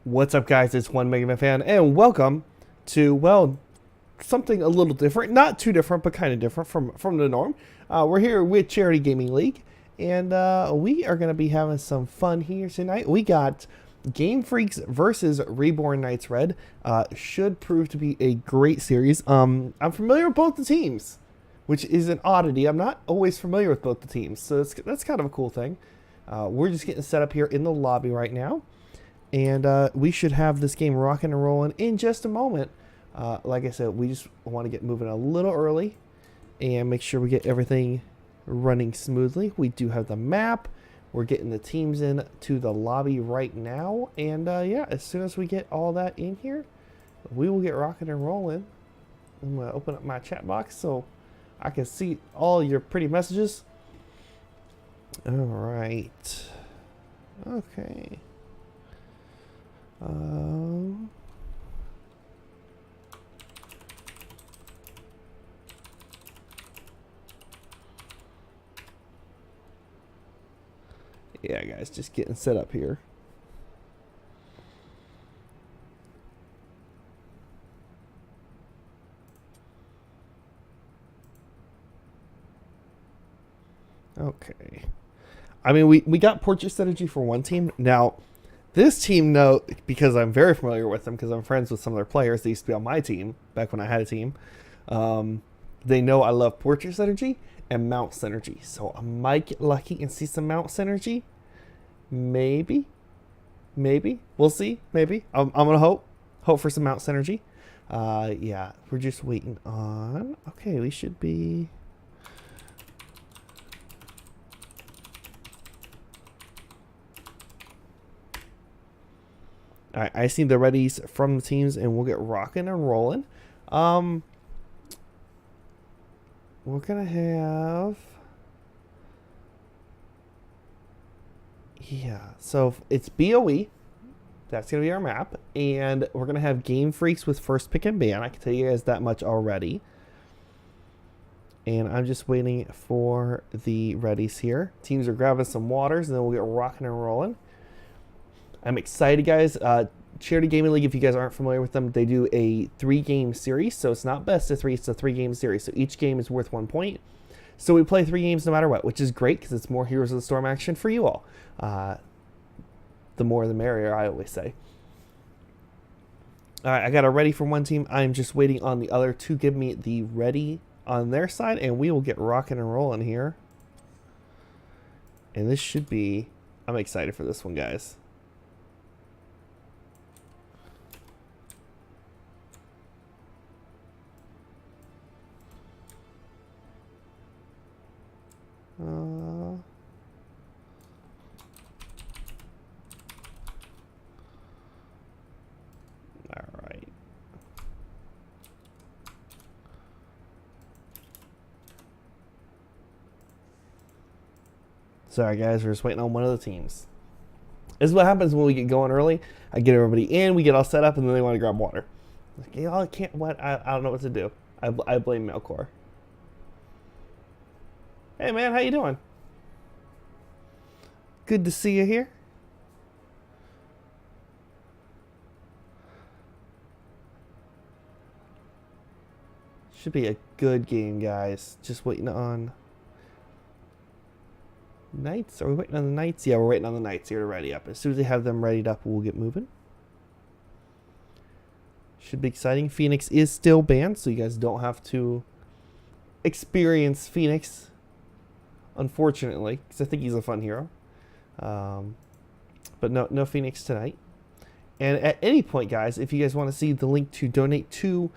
What's up, guys? It's one Mega Man fan, and welcome to, well, something a little different. Not too different, but kind of different from the norm. We're here with Charity Gaming League, and we are going to be having some fun here tonight. We got Game Freaks versus Reborn Knights Red. Should prove to be a great series. I'm familiar with both the teams, which is an oddity. I'm not always familiar with both the teams, so that's kind of a cool thing. We're just getting set up here in the lobby right now. And we should have this game rocking and rolling in just a moment. Like I said, we just want to get moving a little early and make sure we get everything running smoothly. We do have the map. We're getting the teams in to the lobby right now. And yeah, as soon as we get all that in here, we will get rocking and rolling. I'm going to open up my chat box so I can see all your pretty messages. All right. Okay. Yeah, guys, just getting set up here. Okay. I mean, we got Portrait Synergy for one team. Now, this team, no, because I'm very familiar with them, because I'm friends with some of their players. They used to be on my team back when I had a team. They know I love Portrait Synergy and Mount Synergy. So I might get lucky and see some Mount Synergy. Maybe. We'll see. Maybe. I'm going to hope for some Mount Synergy. Yeah, we're just waiting on. Okay, we should be. All right, I see the readies from the teams, and we'll get rocking and rolling. We're gonna have, yeah. So it's BOE. That's gonna be our map, and we're gonna have Game Freaks with first pick and ban. I can tell you guys that much already. And I'm just waiting for the readies here. Teams are grabbing some waters, and then we'll get rocking and rolling. I'm excited, guys. Charity Gaming League, if you guys aren't familiar with them, they do a 3-game series. So it's not best of 3, it's a 3-game series. So each game is worth 1 point. So we play 3 games no matter what, which is great because it's more Heroes of the Storm action for you all. The more the merrier, I always say. All right, I got a ready for one team. I'm just waiting on the other to give me the ready on their side, and we will get rocking and rolling here. And this should be, I'm excited for this one, guys. All right. Sorry, guys, we're just waiting on one of the teams. This is what happens when we get going early. I get everybody in, we get all set up, and then they want to grab water. Like, you know, I can't. What? I don't know what to do. I blame Melkor. Hey, man, how you doing? Good to see you here. Should be a good game, guys. Just waiting on Knights. Are we waiting on the Knights? Yeah, we're waiting on the Knights here to ready up. As soon as they have them readied up, we'll get moving. Should be exciting. Phoenix is still banned, so you guys don't have to experience Phoenix, unfortunately, because I think he's a fun hero. But no Phoenix tonight. And at any point, guys, if you guys want to see the link to donate to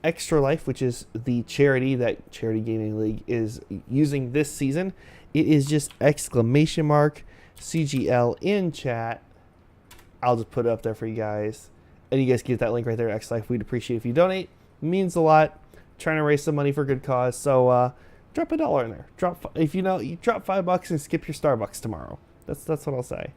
Extra Life, which is the charity that Charity Gaming League is using this season, it is just !CGL in chat. I'll just put it up there for you guys. And you guys get that link right there, Extra Life. We'd appreciate if you donate. It means a lot. Trying to raise some money for a good cause. So drop $1 in there. If you know, you drop $5 and skip your Starbucks tomorrow. That's what I'll say.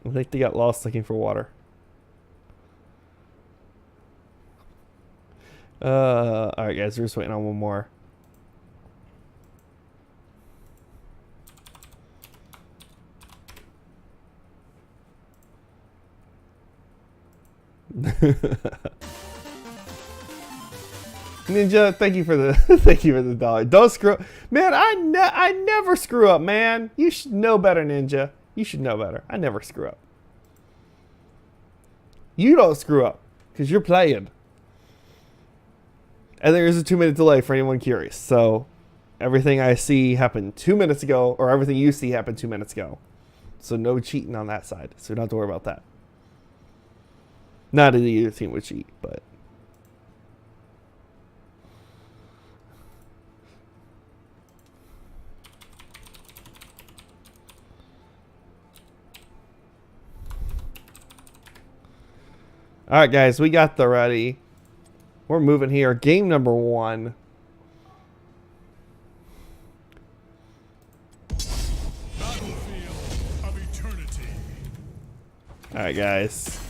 I think they got lost looking for water. Alright guys, we're just waiting on one more. Ninja, thank you for the thank you for the dollar. Don't screw up. Man, I never screw up, man. You should know better, Ninja. You should know better. I never screw up. You don't screw up because you're playing. And there is a 2-minute delay for anyone curious. So everything I see happened 2 minutes ago, or everything you see happened 2 minutes ago. So no cheating on that side. So you don't have to worry about that. Not that either team would cheat, but. Alright guys, we got the ready. We're moving here. Game number 1. Battlefield of eternity. Alright guys.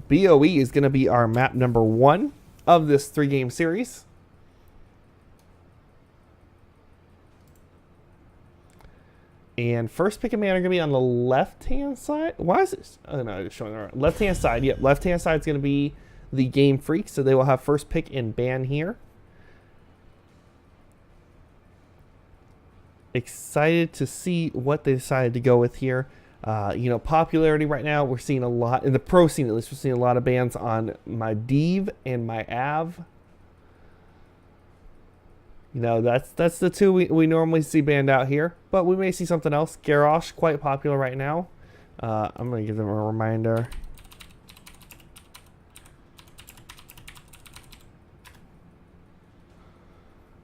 BOE is going to be our map number 1 of this 3-game series. And first pick and man are going to be on the left-hand side. Why is it? Oh, no, it's showing around. Left-hand side. Yep, left-hand side is going to be the Game Freak. So they will have first pick and ban here. Excited to see what they decided to go with here. You know, popularity right now, we're seeing a lot, in the pro scene at least, we're seeing a lot of bans on my Div and my Av. You know, that's the two we normally see banned out here. But we may see something else. Garrosh, quite popular right now. I'm going to give them a reminder.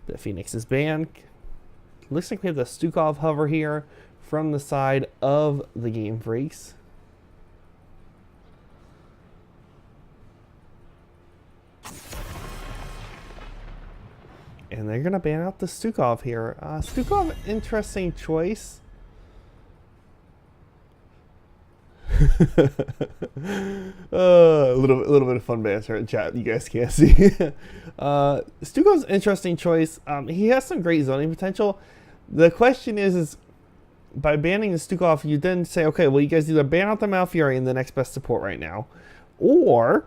The Phoenix is banned. Looks like we have the Stukov hover here from the side of the Game Freaks. And they're going to ban out the Stukov here. Stukov, interesting choice. A little bit of fun banter in chat you guys can't see. Stukov's interesting choice. He has some great zoning potential. The question is by banning the Stukov, you then say, okay, well, you guys either ban out the Malfurion, the next best support right now, or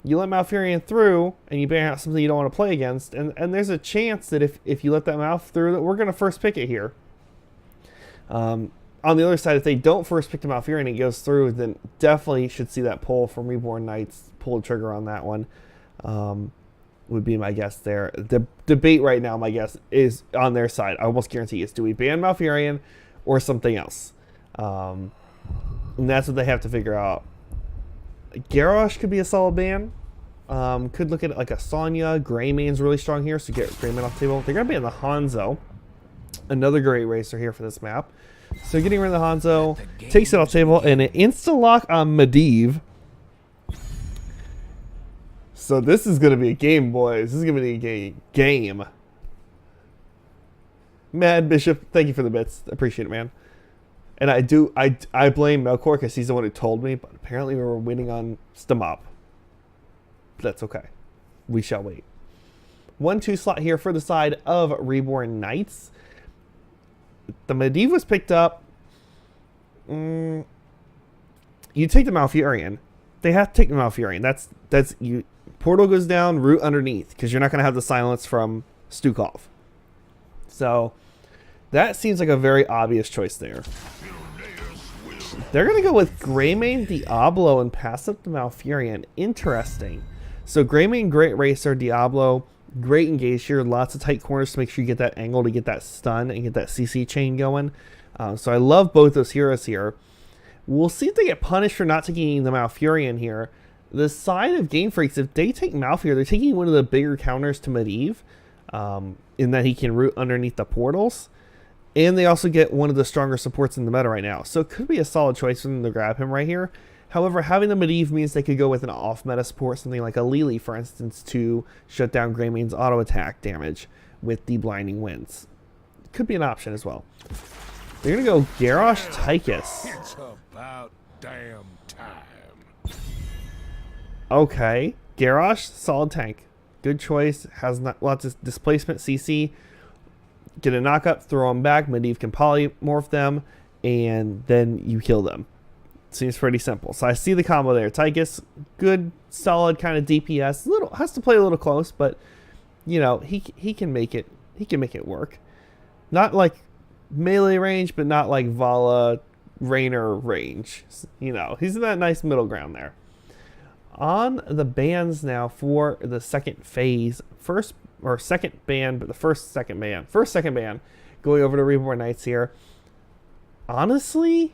you let Malfurion through and you ban out something you don't want to play against. And there's a chance that if you let that Malf through, that we're going to first pick it here. On the other side, if they don't first pick the Malfurion and it goes through, then definitely should see that pull from Reborn Knights. Pull the trigger on that one. Would be my guess there. The debate right now, my guess, is on their side. I almost guarantee is, do we ban Malfurion or something else? And that's what they have to figure out. Garrosh could be a solid ban. Could look at it like a Sonya. Greymane's really strong here, so get Greymane off the table. They're going to be in the Hanzo. Another great racer here for this map. So getting rid of the Hanzo, takes it off the table, and an insta-lock on Medivh. So this is going to be a game, boys. This is going to be a game. Mad Bishop, thank you for the bits. Appreciate it, man. And I blame Melkor because he's the one who told me, but apparently we were winning on Stamop. That's okay. We shall wait. 1-2 slot here for the side of Reborn Knights. The Medivh was picked up. You take the Malfurion. They have to take the Malfurion. That's you. Portal goes down, root underneath, because you're not going to have the silence from Stukov. So that seems like a very obvious choice there. They're going to go with Greymane, Diablo, and pass up the Malfurion. Interesting. So Greymane, great racer. Diablo, great engage here. Lots of tight corners to make sure you get that angle to get that stun and get that CC chain going. So I love both those heroes here. We'll see if they get punished for not taking the Malfurion here. The side of Game Freaks, if they take Malf here, they're taking one of the bigger counters to Medivh, in that he can root underneath the portals. And they also get one of the stronger supports in the meta right now. So it could be a solid choice for them to grab him right here. However, having the Medivh means they could go with an off-meta support, something like a Lily, for instance, to shut down Greymane's auto-attack damage with the Blinding Winds. Could be an option as well. They're going to go Garrosh Tychus. It's about damn time. Okay. Garrosh, solid tank. Good choice. Has not, lots of displacement, CC. Get a knockup, throw them back. Medivh can polymorph them, and then you kill them. Seems pretty simple. So I see the combo there. Tychus, good, solid kind of DPS. Little has to play a little close, but you know he can make it. He can make it work. Not like melee range, but not like Vala, Raynor range. You know, he's in that nice middle ground there. On the bans now for the second phase, second ban, but the second ban, going over to Reborn Knights here. Honestly,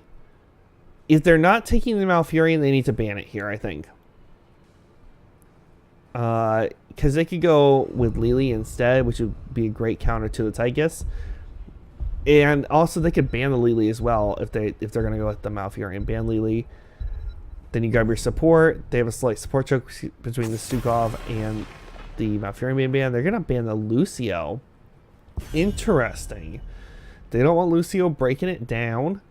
if they're not taking the Malfurion, they need to ban it here, I think. Because they could go with Lily instead, which would be a great counter to the Tychus. And also they could ban the Lily as well if they're going to go with the Malfurion. Ban Lily. Then you grab your support. They have a slight support choke between the Stukov and the Malfurion ban. They're going to ban the Lucio. Interesting. They don't want Lucio breaking it down.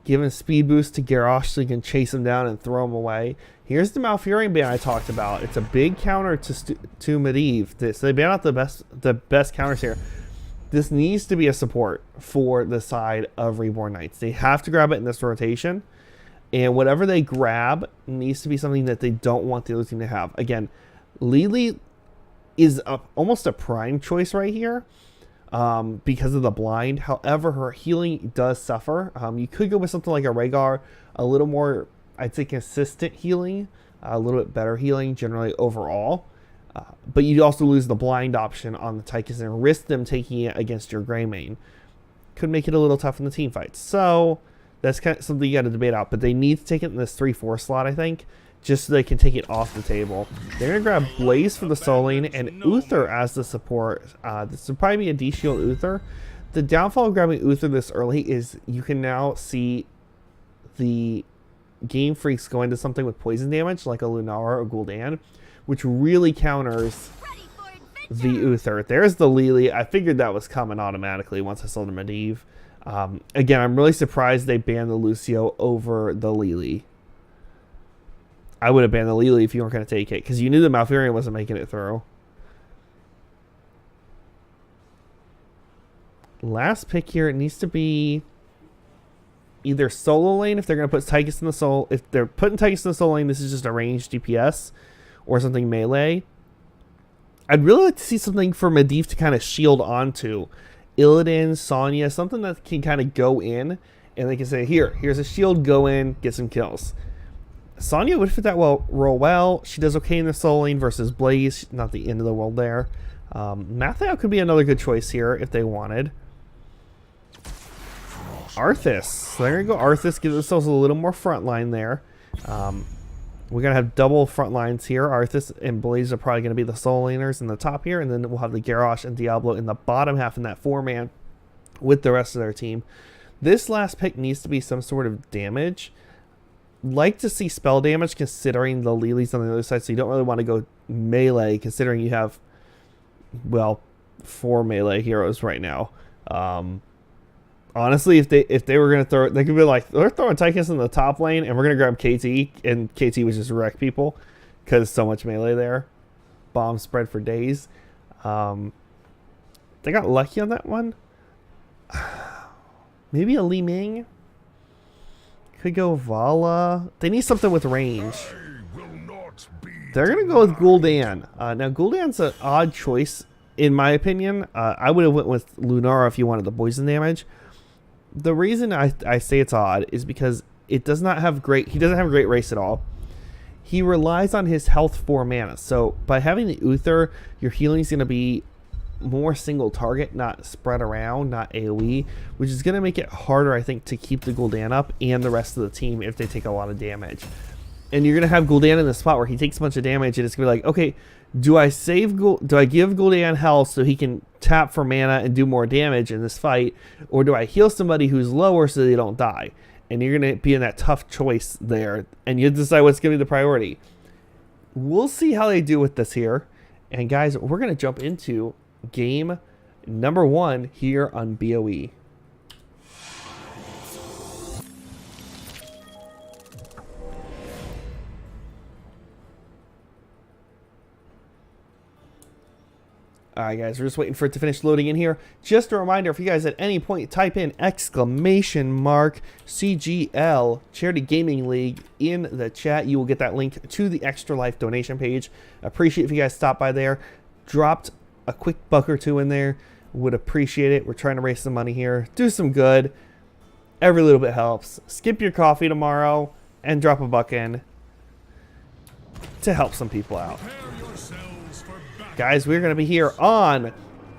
Giving speed boost to Garrosh so you can chase him down and throw him away. Here's the Malfurion ban I talked about. It's a big counter to Medivh. So they ban out the best counters here. This needs to be a support for the side of Reborn Knights. They have to grab it in this rotation. And whatever they grab needs to be something that they don't want the other team to have. Again, Lily is almost a prime choice right here because of the blind. However, her healing does suffer. You could go with something like a Rhaegar, a little more, I'd say, consistent healing, a little bit better healing generally overall. But you also lose the blind option on the Tychus and risk them taking it against your Greymane. Could make it a little tough in the team fights. So that's kind of something you got to debate out. But they need to take it in this 3-4 slot, I think, just so they can take it off the table. They're going to grab Blaze for the Soul Lane and Uther as the support. This would probably be a D-Shield Uther. The downfall of grabbing Uther this early is you can now see the Game Freaks go into something with poison damage, like a Lunara or Gul'dan, which really counters the Uther. There's the Lily. I figured that was coming automatically once I saw the Medivh. Again, I'm really surprised they banned the Lucio over the Lily. I would have banned the Lily if you weren't going to take it, because you knew the Malfurion wasn't making it through. Last pick here, it needs to be either solo lane if they're going to put Tychus in the soul. If they're putting Tychus in the soul lane, this is just a ranged DPS or something melee. I'd really like to see something for Medivh to kind of shield onto. Illidan, Sonya, something that can kind of go in and they can say, here's a shield, go in, get some kills. Sonya would fit that role well. She does okay in the soul lane versus Blaze. Not the end of the world there. Matheo could be another good choice here if they wanted. Arthas. So they're going to go Arthas, give themselves a little more front line there. We're going to have double front lines here. Arthas and Blaze are probably going to be the soul laners in the top here, and then we'll have the Garrosh and Diablo in the bottom half in that 4-man with the rest of their team. This last pick needs to be some sort of damage. Like to see spell damage considering the Lily's on the other side, so you don't really want to go melee considering you have, well, 4 melee heroes right now. Honestly, if they were going to throw, they could be like, they're throwing Tychus in the top lane and we're going to grab KT, and KT would just wreck people because so much melee there. Bombs spread for days. They got lucky on that one. Maybe a Li Ming. Could go Vala. They need something with range. They're going to go with Gul'dan. Now, Gul'dan's an odd choice, in my opinion. I would have went with Lunara if you wanted the poison damage. The reason I say it's odd is because it does not have he doesn't have great race at all. He relies on his health 4 mana. So by having the Uther, your healing is going to be more single target, not spread around, not AoE, which is going to make it harder, I think, to keep the Gul'dan up and the rest of the team if they take a lot of damage. And you're going to have Gul'dan in the spot where he takes a bunch of damage, and it's going to be like, okay, do I give Gul'dan health so he can tap for mana and do more damage in this fight, or do I heal somebody who's lower so they don't die? And you're going to be in that tough choice there, and you decide what's going to be the priority. We'll see how they do with this here. And guys, we're going to jump into game number 1 here on BOE. Alright guys, we're just waiting for it to finish loading in here. Just a reminder, if you guys at any point type in !CGL Charity Gaming League in the chat, you will get that link to the Extra Life donation page. Appreciate if you guys stop by there, dropped a quick buck or two in there. Would appreciate it. We're trying to raise some money here, do some good. Every little bit helps. Skip your coffee tomorrow and drop a buck in to help some people out. Guys, we're going to be here on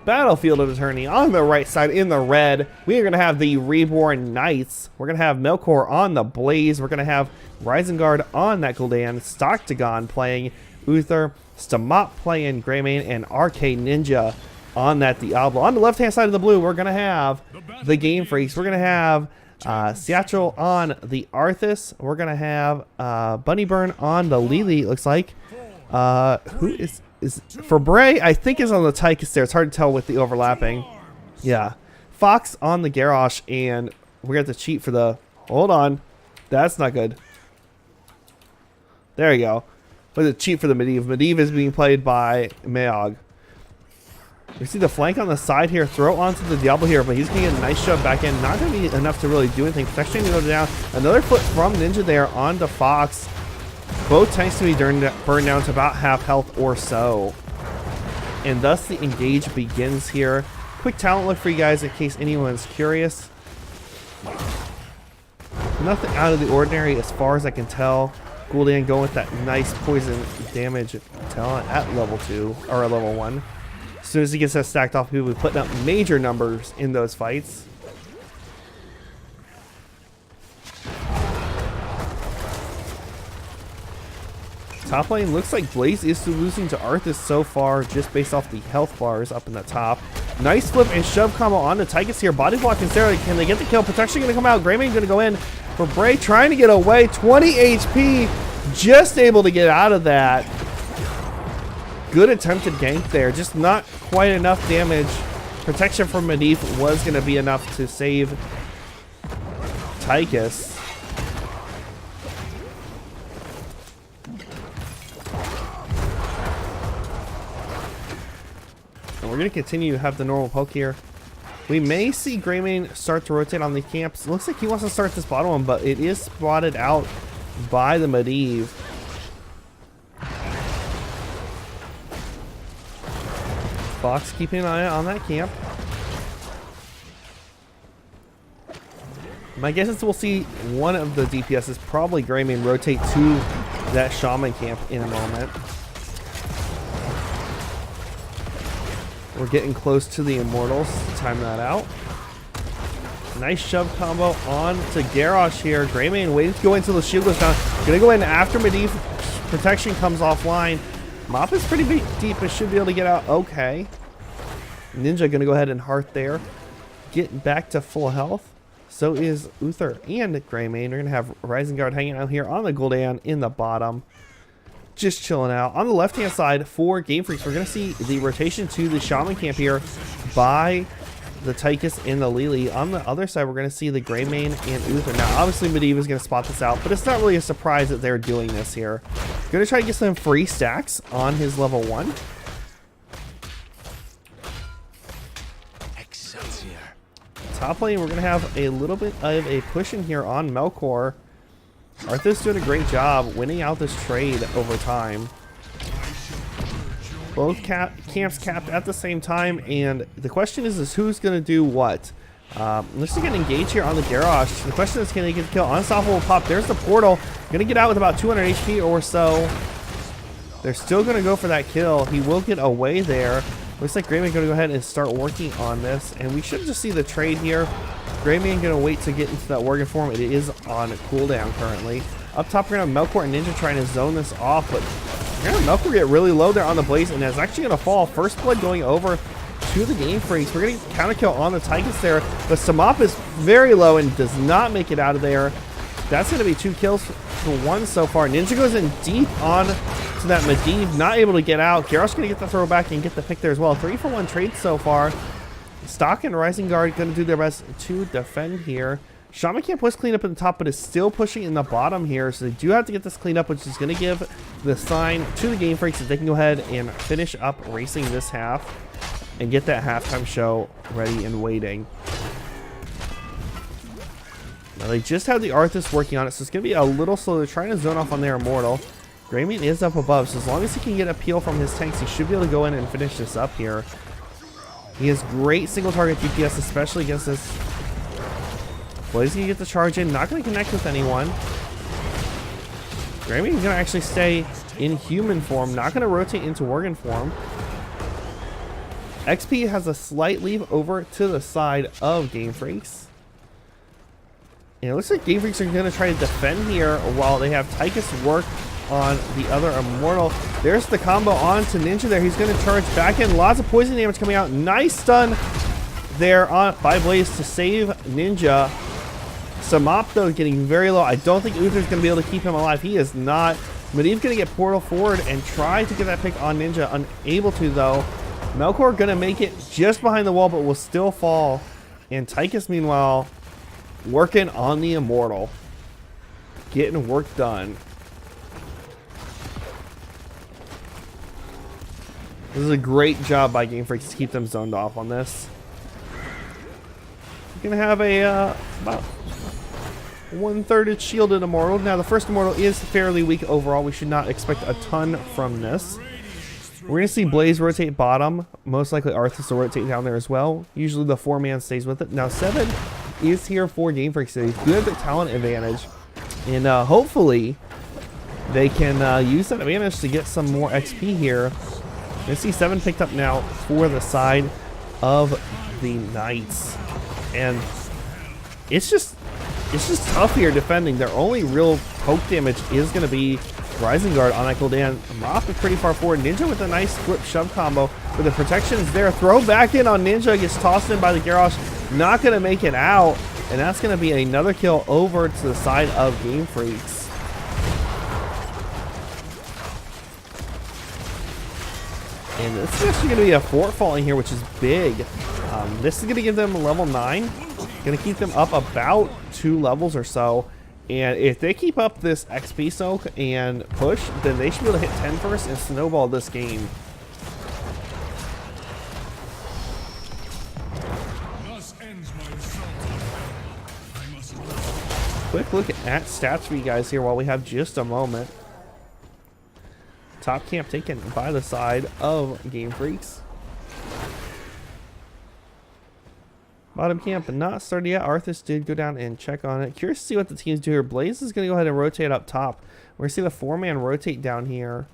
Battlefield of Eternity on the right side in the red. We are going to have the Reborn Knights. We're going to have Melkor on the Blaze. We're going to have Rising Guard on that Gul'dan. Stoctagon playing Uther. Stamop playing Greymane. And Arcade Ninja on that Diablo. On the left-hand side of the blue, we're going to have the Game Freaks. We're going to have Seattle on the Arthas. We're going to have Bunnyburn on the Lily, it looks like. Who is for Bray, I think is on the Tychus there. It's hard to tell with the overlapping. Yeah. Fox on the Garrosh, and we got to cheat for the... Hold on. That's not good. There you go. But the cheat for the Medivh. Medivh is being played by Meog. We see the flank on the side here. Throw onto the Diablo here, but he's going to get a nice shove back in. Not going to be enough to really do anything. Protection going to go down. Another foot from Ninja there onto Fox. Both tanks to be burned down to about half health or so. And thus the engage begins here. Quick talent look for you guys in case anyone's curious. Nothing out of the ordinary as far as I can tell. Gul'dan going with that nice poison damage talent at level 2 or level 1. As soon as he gets that stacked off, he'll be putting up major numbers in those fights. Top lane looks like Blaze is losing to Arthas so far, just based off the health bars up in the top. Nice flip and shove combo on the Tychus here. Body block and Sarah. Can they get the kill? Protection going to come out. Greymane going to go in for Bray, trying to get away. 20 HP, just able to get out of that. Good attempted gank there, just not quite enough damage. Protection from Medivh was going to be enough to save Tychus. And we're going to continue to have the normal poke here. We may see Greymane start to rotate on the camps. It looks like he wants to start this bottom one, but it is spotted out by the Medivh. Fox keeping an eye on that camp. My guess is we'll see one of the DPSs, probably Greymane, rotate to that Shaman camp in a moment. We're getting close to the Immortals. Time that out. Nice shove combo on to Garrosh here. Greymane waiting to go until the shield goes down. Gonna go in after Medivh. Protection comes offline. Mop is pretty deep, but should be able to get out okay. Ninja gonna go ahead and heart there. Get back to full health. So is Uther and Greymane. We're gonna have Rising Guard hanging out here on the Gul'dan in the bottom. Just chilling out. On the left-hand side for Game Freaks, we're going to see the rotation to the Shaman camp here by the Tychus and the Lily. On the other side, we're going to see the Greymane and Uther. Now, obviously, Medivh is going to spot this out, but it's not really a surprise that they're doing this here. Going to try to get some free stacks on his level 1. Excelsior. Top lane, we're going to have a little bit of a push in here on Melkor. Arthas doing a great job winning out this trade over time. Both camps capped at the same time, and the question is who's going to do what? Let's get engaged here on the Garrosh. The question is, can they get the kill? Unstoppable pop. There's the portal. Going to get out with about 200 HP or so. They're still going to go for that kill. He will get away there. Looks like Greymane going to go ahead and start working on this, and we should just see the trade here. Greymane going to wait to get into that Worgen form. It is on cooldown currently. Up top, we're going to have Melkor and Ninja trying to zone this off, but we're going to have Melkor get really low there on the Blaze, and it's actually going to fall. First blood going over to the Game Freaks. We're going to counter kill on the Tychus there, but Stamop is very low and does not make it out of there. That's going to be 2 kills for 1 so far. Ninja goes in deep on to that Medivh, not able to get out. Garrosh's going to get the throw back and get the pick there as well. 3-for-1 trade so far. Stock and Rising Guard going to do their best to defend here. Shaman camp was cleaned up at the top, but is still pushing in the bottom here, so they do have to get this cleaned up, which is going to give the sign to the Game Freaks that they can go ahead and finish up racing this half. and get that halftime show ready and waiting. Now they just have the Arthas working on it, so it's going to be a little slow. They're trying to zone off on their Immortal. Greymane is up above, so as long as he can get a peel from his tanks, he should be able to go in and finish this up here. He has great single target DPS, especially against this. Blaze going to get the charge in, not going to connect with anyone. Greymane is going to actually stay in human form, not going to rotate into Worgen form. XP has a slight leave over to the side of Game Freaks. And it looks like Game Freaks are going to try to defend here while they have Tychus work on the other Immortal. There's the combo on to Ninja there. He's going to charge back in. Lots of poison damage coming out. Nice stun there by Blaze to save Ninja. Samop, though, getting very low. I don't think Uther's going to be able to keep him alive. He is not. Medivh's going to get portal forward and try to get that pick on Ninja. Unable to, though. Melkor going to make it just behind the wall, but will still fall. And Tychus, meanwhile, working on the Immortal. Getting work done. This is a great job by Game Freaks to keep them zoned off on this. We're going to have a about 1/3 shielded Immortal. Now, the first Immortal is fairly weak overall. We should not expect a ton from this. We're going to see Blaze rotate bottom. Most likely Arthas will rotate down there as well. Usually the 4-man stays with it. Now, 7 is here for Game Freaks. They do have the talent advantage. And hopefully they can use that advantage to get some more XP here. I see 7 picked up now for the side of the Knights. And it's just tough here defending. Their only real poke damage is going to be Rising Guard on that Gul'dan. Mop is pretty far forward. Ninja with a nice flip shove combo. But the protection is there. Throw back in on Ninja. Gets tossed in by the Garrosh. Not going to make it out. And that's going to be another kill over to the side of Game Freaks. And this is actually going to be a fort falling here, which is big. This is going to give them level 9. Going to keep them up about 2 levels or so. And if they keep up this XP soak and push, then they should be able to hit 10 first and snowball this game. Quick look at stats for you guys here while we have just a moment. Top camp taken by the side of Game Freaks. Bottom camp not started yet. Arthas did go down and check on it. Curious to see what the teams do here. Blaze is going to go ahead and rotate up top. We're going to see the 4-man rotate down here.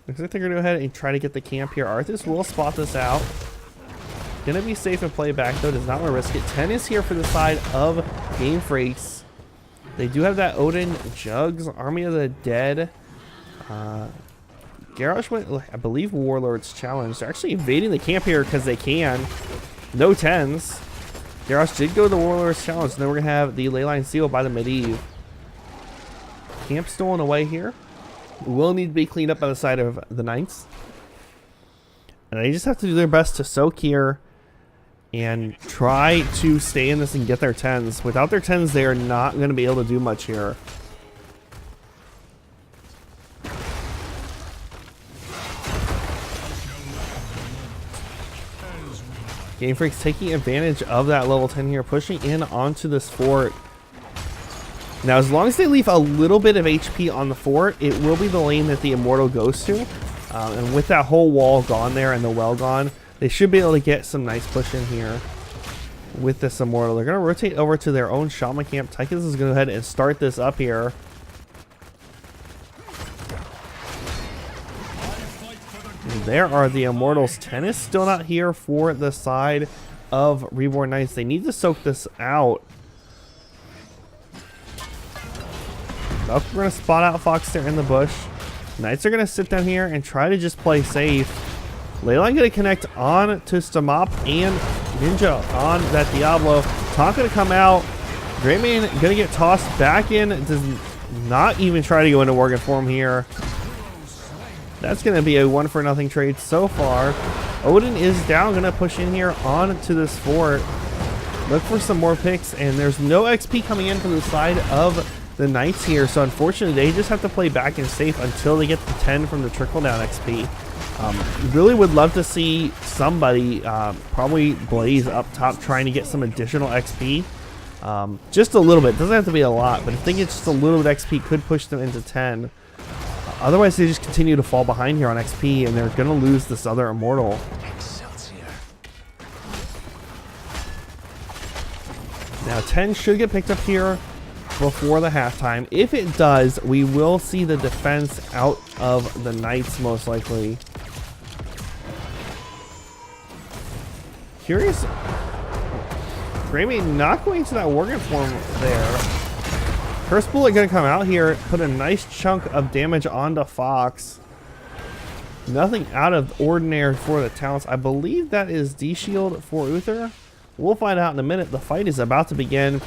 Looks like they're going to go ahead and try to get the camp here. Arthas will spot this out. Going to be safe and play back, though. Does not want to risk it. 10 is here for the side of Game Freaks. They do have that Odin, Jugs, Army of the Dead. Garrosh went, I believe, Warlord's challenge. They're actually invading the camp here because they can. No 10s. Garrosh did go to the Warlord's challenge. And then we're going to have the Leyline Seal by the Medivh. Camp stolen away here. Will need to be cleaned up by the side of the Knights. And they just have to do their best to soak here and try to stay in this and get their 10s. Without their 10s, they are not going to be able to do much here. Game Freaks taking advantage of that level 10 here, pushing in onto this fort. Now, as long as they leave a little bit of HP on the fort, it will be the lane that the Immortal goes to. And with that whole wall gone there and the well gone, they should be able to get some nice push in here with this Immortal. They're going to rotate over to their own Shaman camp. Tychus is going to go ahead and start this up here. And there are the Immortals. 10 is still not here for the side of Reborn Knights. They need to soak this out. We're going to spot out Fox there in the bush. Knights are going to sit down here and try to just play safe. Leyline going to connect on to Stamop and Ninja on that Diablo. Taunt going to come out. Greymane going to get tossed back in. Does not even try to go into Worgen form here. That's going to be a 1-for-0 trade so far. Odin is down. Going to push in here onto this fort. Look for some more picks. And there's no XP coming in from the side of the Knights here, so unfortunately they just have to play back and safe until they get the 10 from the trickle down XP. Really would love to see somebody, probably Blaze up top, trying to get some additional XP. Just a little bit. Doesn't have to be a lot, but if they get just a little bit of XP, could push them into 10. Otherwise, they just continue to fall behind here on XP, and they're going to lose this other Immortal. Now, 10 should get picked up here before the halftime. If it does, we will see the defense out of the Knights, most likely. Curious. Grammy not going to that Worgen form there. Curse Bullet going to come out here, put a nice chunk of damage onto Fox. Nothing out of ordinary for the talents. I believe that is D-Shield for Uther. We'll find out in a minute. The fight is about to begin.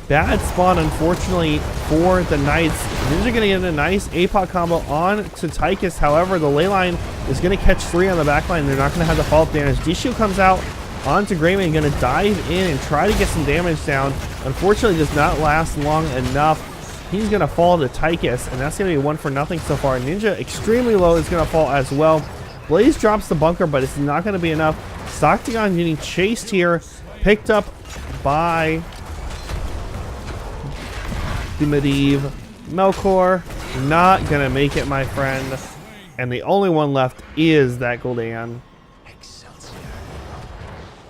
Bad spawn, unfortunately, for the Knights. Ninja going to get a nice APOC combo on to Tychus. However, the Leyline is going to catch 3 on the back line. They're not going to have the follow-up damage. D-Shield comes out onto Grayman, going to dive in and try to get some damage down. Unfortunately, does not last long enough. He's going to fall to Tychus, and that's going to be 1-0 so far. Ninja, extremely low, is going to fall as well. Blaze drops the bunker, but it's not going to be enough. Stocktagon getting chased here, picked up by the Medivh. Melkor, not going to make it, my friend. And the only one left is that Gul'dan.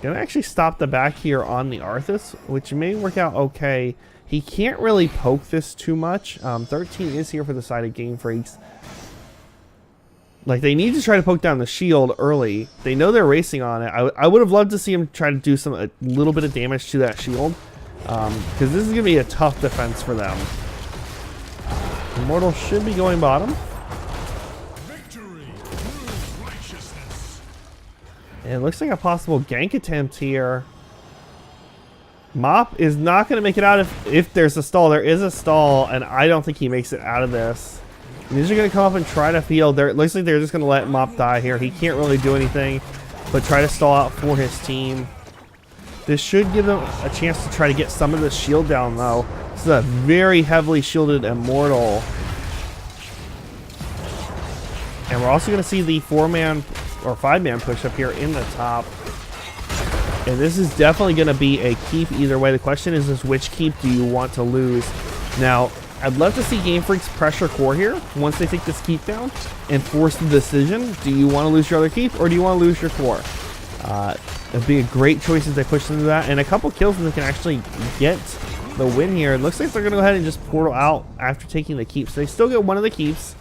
Gonna actually stop the back here on the Arthas, which may work out okay. He can't really poke this too much. 13 is here for the side of Game Freaks. Like, they need to try to poke down the shield early. They know they're racing on it. I would have loved to see him try to do a little bit of damage to that shield. Because this is going to be a tough defense for them. Immortal should be going bottom. And it looks like a possible gank attempt here. Mop is not going to make it out if there's a stall. There is a stall, and I don't think he makes it out of this. These are going to come up and try to field. It looks like they're just going to let Mop die here. He can't really do anything but try to stall out for his team. This should give them a chance to try to get some of the shield down, though. This is a very heavily shielded Immortal. And we're also going to see the 4-man or 5-man push up here in the top. And this is definitely going to be a keep either way. The question is which keep do you want to lose? Now, I'd love to see Game Freaks pressure core here once they take this keep down and force the decision. Do you want to lose your other keep or do you want to lose your core? It'd be a great choice if they push into that. And a couple kills and they can actually get the win here. It looks like they're going to go ahead and just portal out after taking the keeps. So they still get one of the keeps.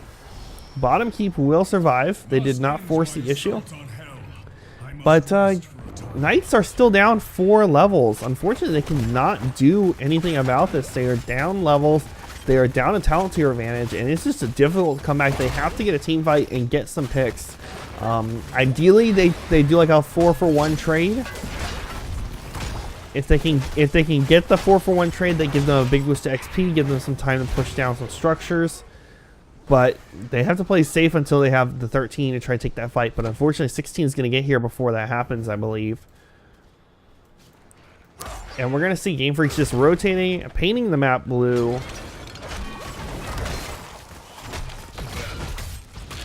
Bottom keep will survive. They did not force the issue. But Knights are still down 4 levels. Unfortunately, they cannot do anything about this. They are down levels. They are down a talent tier advantage. And it's just a difficult comeback. They have to get a team fight and get some picks. Ideally, they do like a 4-for-1 trade. If they can get the 4-for-1 trade, that gives them a big boost to XP, give them some time to push down some structures. But they have to play safe until they have the 13 to try to take that fight. But unfortunately, 16 is going to get here before that happens, I believe. And we're going to see Game Freaks just rotating, painting the map blue.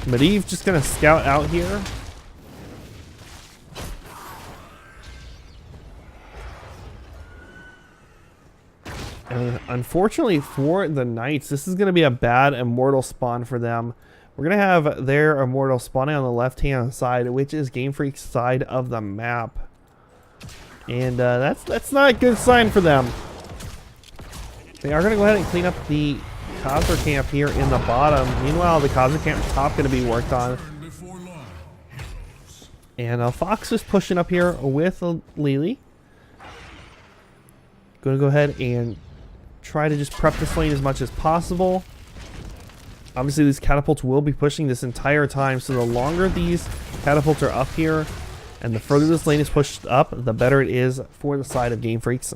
Medivh just going to scout out here. And unfortunately for the Knights, this is going to be a bad Immortal spawn for them. We're going to have their Immortal spawning on the left-hand side, which is Game Freak's side of the map. And that's not a good sign for them. They are going to go ahead and clean up the Khazar camp here in the bottom. Meanwhile, the Khazar camp top going to be worked on. And Fox is pushing up here with Lily. Going to go ahead and try to just prep this lane as much as possible. Obviously, these catapults will be pushing this entire time, so the longer these catapults are up here and the further this lane is pushed up, the better it is for the side of Game Freaks.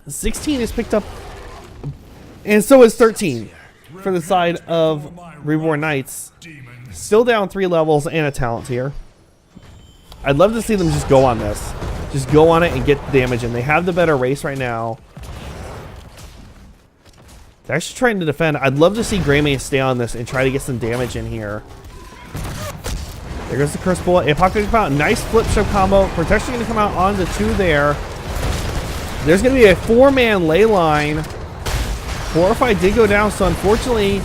16 is picked up, and so is 13 for the side of Reborn Knights. Still down 3 levels and a talent here. I'd love to see them just go on this. Just go on it and get the damage in. They have the better race right now. They're actually trying to defend. I'd love to see Greymane stay on this and try to get some damage in here. There goes the Curse Bullet. Apoc going to come out. Nice flip shove combo. Protection going to come out on the 2 there. There's going to be a 4-man ley line. Horrify did go down, so unfortunately,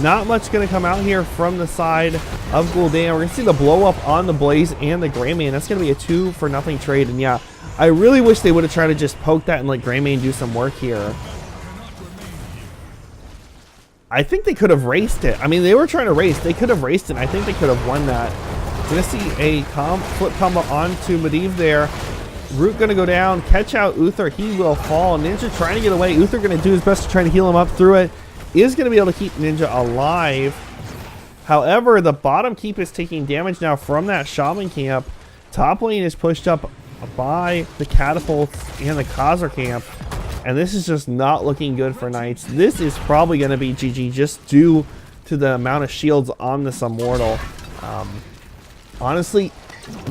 not much going to come out here from the side of Gul'dan. We're going to see the blow up on the Blaze and the Greymane. That's going to be a 2-for-0 trade. And yeah, I really wish they would have tried to just poke that and let Greymane do some work here. I think they could have raced it. I mean, they were trying to race. They could have raced it. I think they could have won that. Gonna see a flip combo onto Medivh there. Root gonna go down. Catch out Uther. He will fall. Ninja trying to get away. Uther gonna do his best to try to heal him up through it. Is gonna be able to keep Ninja alive. However, the bottom keep is taking damage now from that Shaman camp. Top lane is pushed up by the catapults and the Khazar camp. And this is just not looking good for Knights. This is probably going to be GG just due to the amount of shields on this Immortal. Honestly,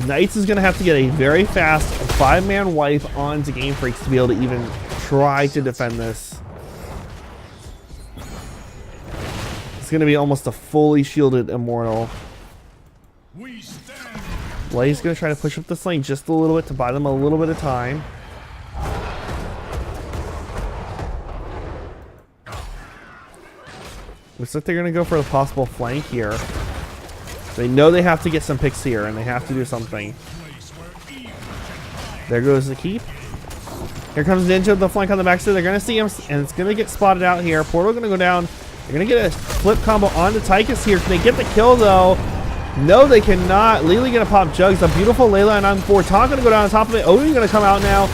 Knights is going to have to get a very fast 5-man wipe onto Game Freaks to be able to even try to defend this. It's going to be almost a fully shielded Immortal. Blaze is going to try to push up this lane just a little bit to buy them a little bit of time. Looks like they're going to go for the possible flank here. They know they have to get some picks here, and they have to do something. There goes the keep. Here comes Ninja with the flank on the backside. They're going to see him, and it's going to get spotted out here. Portal going to go down. They're going to get a flip combo onto Tychus here. Can they get the kill, though? No, they cannot. Lily going to pop Jugs. A beautiful Leyline on 4. Taunt going to go down on top of it. Odin going to come out now.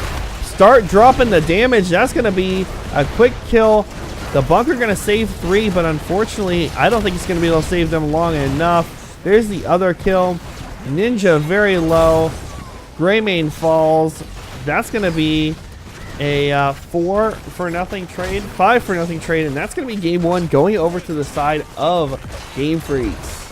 Start dropping the damage. That's going to be a quick kill. The bunker going to save 3, but unfortunately, I don't think it's going to be able to save them long enough. There's the other kill. Ninja very low. Greymane falls. That's going to be a 4-for-0 trade, 5-for-0 trade, and that's going to be game 1 going over to the side of Game Freaks.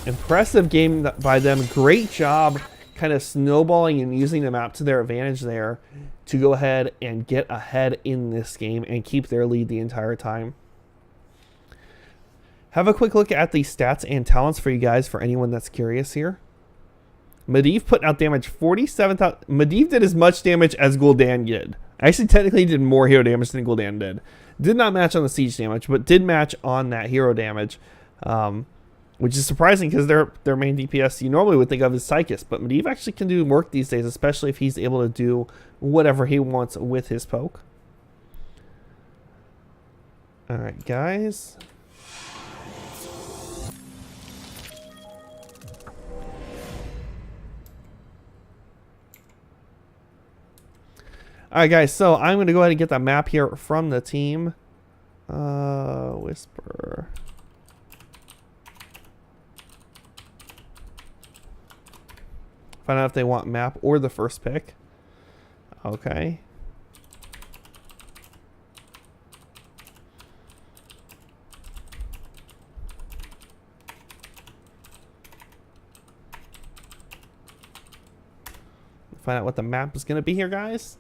Impressive game by them. Great job kind of snowballing and using the map to their advantage there to go ahead and get ahead in this game and keep their lead the entire time. Have a quick look at the stats and talents for you guys for anyone that's curious here. Medivh putting out damage 47,000. Medivh did as much damage as Gul'dan did. Actually, technically did more hero damage than Gul'dan did. Did not match on the siege damage, but did match on that hero damage. Which is surprising because their main DPS you normally would think of is Tychus, but Medivh actually can do work these days, especially if he's able to do whatever he wants with his poke. Alright, guys. Alright, guys, so I'm going to go ahead and get the map here from the team. Whisper. Find out if they want map or the first pick. Okay. Find out what the map is going to be here, guys.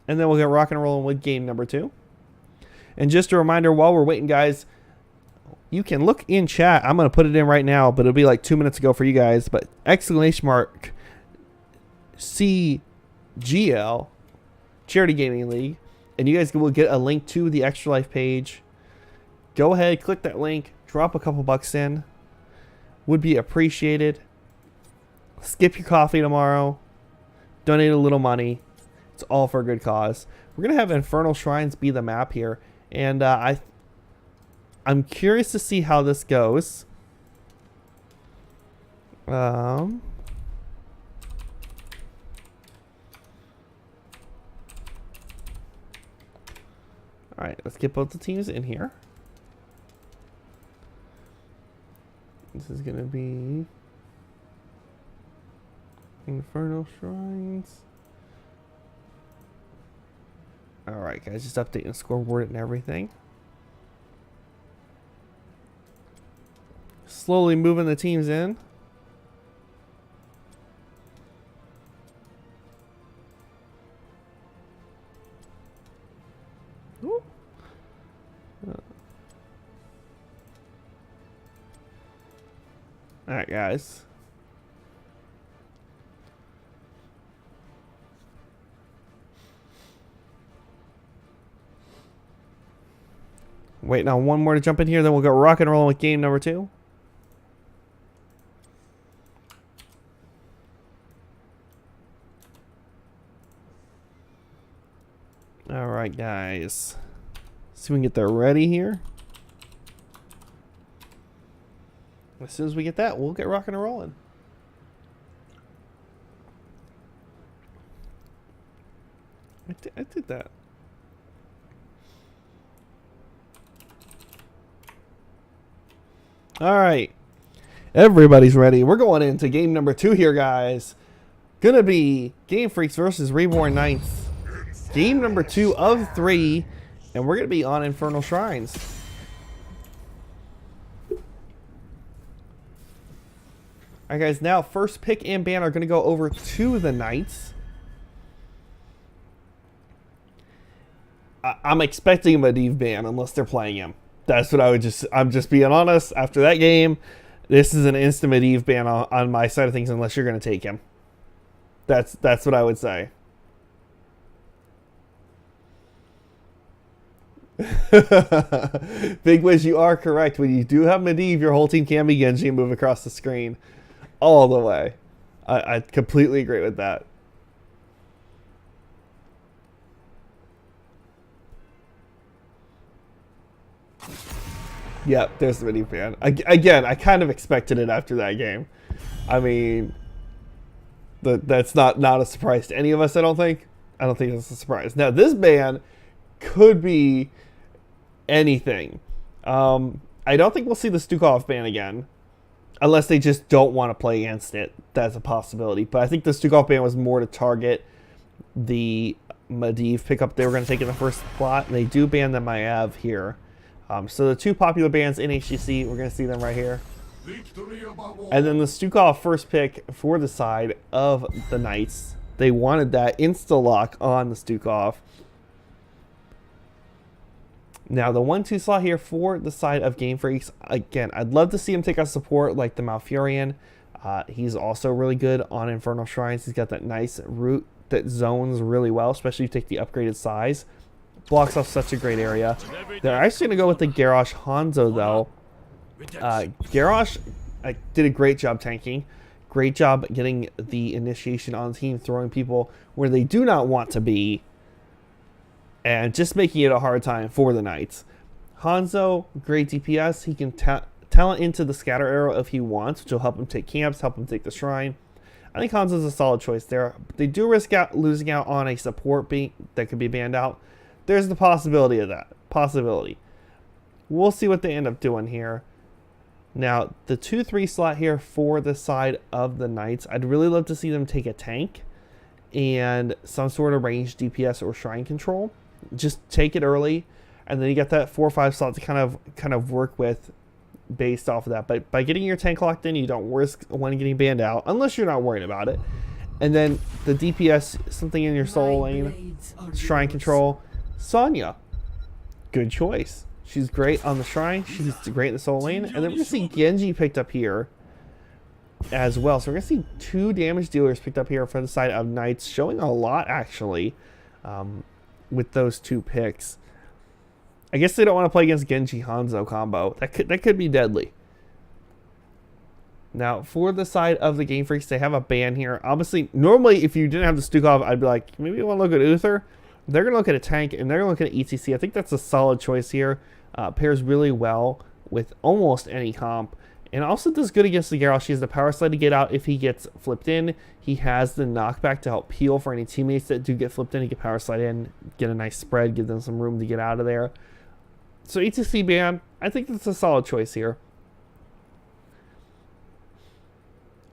And then we'll get rock and rolling with game number 2. And just a reminder, while we're waiting, guys, you can look in chat. I'm going to put it in right now, but it'll be like 2 minutes ago for you guys. But ! CGL, Charity Gaming League, and you guys will get a link to the Extra Life page. Go ahead, click that link, drop a couple bucks in. Would be appreciated. Skip your coffee tomorrow. Donate a little money. It's all for a good cause. We're going to have Infernal Shrines be the map here, and I'm curious to see how this goes. Alright, let's get both the teams in here. This is going to be Infernal Shrines. Alright, guys, just updating the scoreboard and everything. Slowly moving the teams in. Alright, guys. Waiting on one more to jump in here, then we'll go rock and roll with game number 2. Alright, guys. See if we can get that ready here. As soon as we get that, we'll get rocking and rolling. I did that. Alright. Everybody's ready. We're going into game number 2 here, guys. Gonna be Game Freaks versus Reborn Knights. Game number 2 of 3. And we're gonna be on Infernal Shrines. Alright, guys. Now, first pick and ban are gonna go over to the Knights. I'm expecting a Medivh ban unless they're playing him. That's what I'm just being honest. After that game, this is an instant Medivh ban on my side of things unless you're going to take him. That's what I would say. Big Wiz, you are correct. When you do have Medivh, your whole team can be Genji and move across the screen all the way. I completely agree with that. Yep, there's the Medivh ban. Again, I kind of expected it after that game. I mean, that's not a surprise to any of us, I don't think. I don't think that's a surprise. Now, this ban could be anything. I don't think we'll see the Stukov ban again. Unless they just don't want to play against it. That's a possibility. But I think the Stukov ban was more to target the Medivh pickup they were going to take in the first slot. And they do ban the Maiev here. So the 2 popular bands in HGC, we're going to see them right here. And then the Stukov first pick for the side of the Knights. They wanted that insta-lock on the Stukov. Now the 1-2 slot here for the side of Game Freaks. Again, I'd love to see him take a support like the Malfurion. He's also really good on Infernal Shrines. He's got that nice root that zones really well, especially if you take the upgraded size. Blocks off such a great area. They're actually going to go with the Garrosh Hanzo, though. Garrosh did a great job tanking. Great job getting the initiation on the team, throwing people where they do not want to be. And just making it a hard time for the Knights. Hanzo, great DPS. He can talent into the scatter arrow if he wants, which will help him take camps, help him take the shrine. I think Hanzo's a solid choice there. They do risk losing out on a support beat that could be banned out. There's the possibility of that. Possibility. We'll see what they end up doing here. Now, the 2-3 slot here for the side of the Knights, I'd really love to see them take a tank and some sort of ranged DPS or shrine control. Just take it early, and then you get that 4-5 slot to kind of work with based off of that. But by getting your tank locked in, you don't risk one getting banned out, unless you're not worried about it. And then the DPS, something in your soul lane, shrine control. Sonya, good choice. She's great on the shrine. She's great in the soul lane. And then we're going to see Genji picked up here as well. So we're going to see 2 damage dealers picked up here for the side of Knights, showing a lot actually with those 2 picks. I guess they don't want to play against Genji Hanzo combo. That could be deadly. Now, for the side of the Game Freaks, they have a ban here. Obviously, normally if you didn't have the Stukov, I'd be like, maybe you want to look at Uther. They're going to look at a tank, and they're going to look at ETC. I think that's a solid choice here. Pairs really well with almost any comp. And also does good against the Garrosh. He has the power slide to get out if he gets flipped in. He has the knockback to help peel for any teammates that do get flipped in. He can power slide in, get a nice spread, give them some room to get out of there. So ETC ban, I think that's a solid choice here.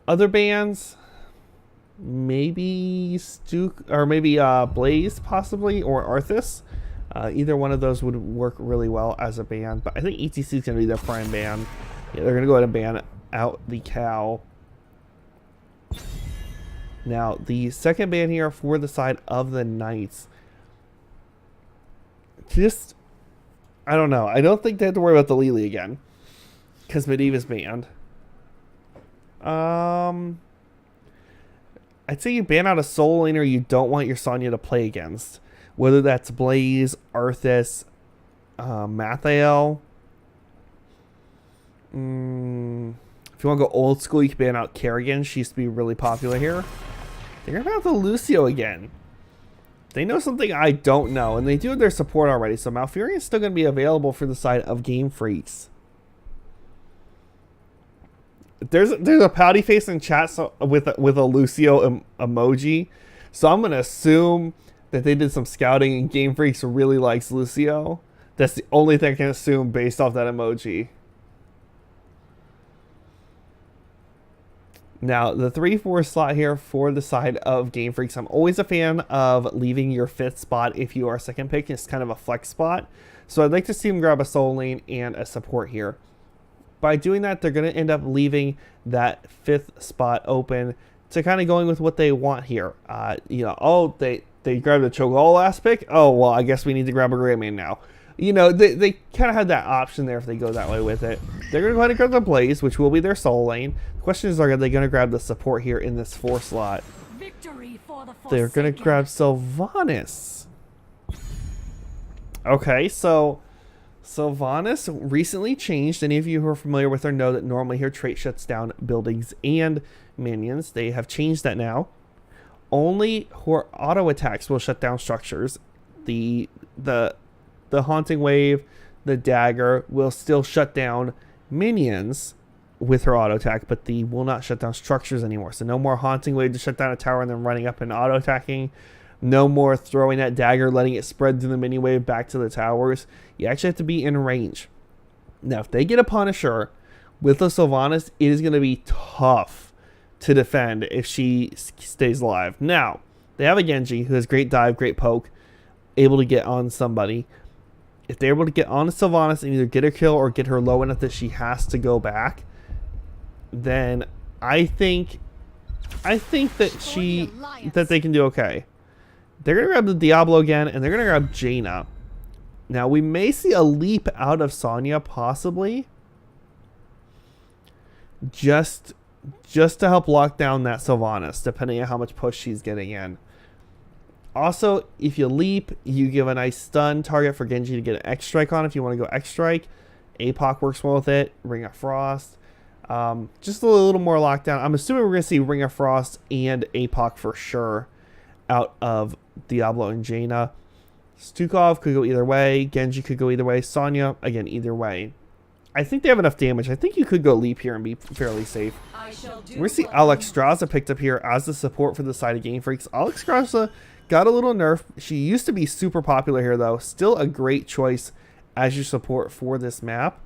Other bans, maybe Blaze possibly, or Arthas. Either one of those would work really well as a ban, but I think ETC is going to be their prime ban. Yeah, they're going to go ahead and ban out the cow. Now, the second ban here for the side of the Knights. Just, I don't know. I don't think they have to worry about the Lily again, because Medivh is banned. I'd say you ban out a soul laner you don't want your Sonya to play against. Whether that's Blaze, Arthas, Mathael. If you want to go old school, you can ban out Kerrigan. She used to be really popular here. They're going to ban out the Lucio again. They know something I don't know, and they do have their support already, so Malfurion is still going to be available for the side of Game Freaks. There's a pouty face in chat with a Lucio emoji, so I'm going to assume that they did some scouting and Game Freaks really likes Lucio. That's the only thing I can assume based off that emoji. Now, the 3-4 slot here for the side of Game Freaks. I'm always a fan of leaving your 5th spot if you are second pick. It's kind of a flex spot. So I'd like to see them grab a soul lane and a support here. By doing that, they're going to end up leaving that 5th spot open to kind of going with what they want here. You know, oh, they grabbed a Cho'Gall last pick. Oh, well, I guess we need to grab a Greymane now. You know, they kind of had that option there if they go that way with it. They're going to go ahead and grab the Blaze, which will be their soul lane. The question is, are they going to grab the support here in this 4 slot? They're going to grab Sylvanas. Okay, so Sylvanas recently changed. Any of you who are familiar with her know that normally her trait shuts down buildings and minions. They have changed that now. Only her auto attacks will shut down structures. The Haunting Wave, the Dagger will still shut down minions with her auto attack, but the will not shut down structures anymore. So no more Haunting Wave to shut down a tower and then running up and auto attacking. No more throwing that dagger, letting it spread through the mini wave back to the towers. You actually have to be in range. Now, if they get a Punisher with a Sylvanas, it is going to be tough to defend if she stays alive. Now, they have a Genji who has great dive, great poke, able to get on somebody. If they're able to get on Sylvanas and either get her kill or get her low enough that she has to go back, then I think that they can do okay. They're going to grab the Diablo again, and they're going to grab Jaina. Now, we may see a leap out of Sonya, possibly. Just to help lock down that Sylvanas, depending on how much push she's getting in. Also, if you leap, you give a nice stun target for Genji to get an X Strike on if you want to go X Strike. APOC works well with it. Ring of Frost. Just a little more lockdown. I'm assuming we're going to see Ring of Frost and APOC for sure out of Diablo and Jaina. Stukov could go either way. Genji could go either way. Sonya, again, either way. I think they have enough damage. I think you could go leap here and be fairly safe. We're going to see Alexstrasza picked up here as the support for the side of Game Freaks. Alexstrasza got a little nerf. She used to be super popular here, though. Still a great choice as your support for this map.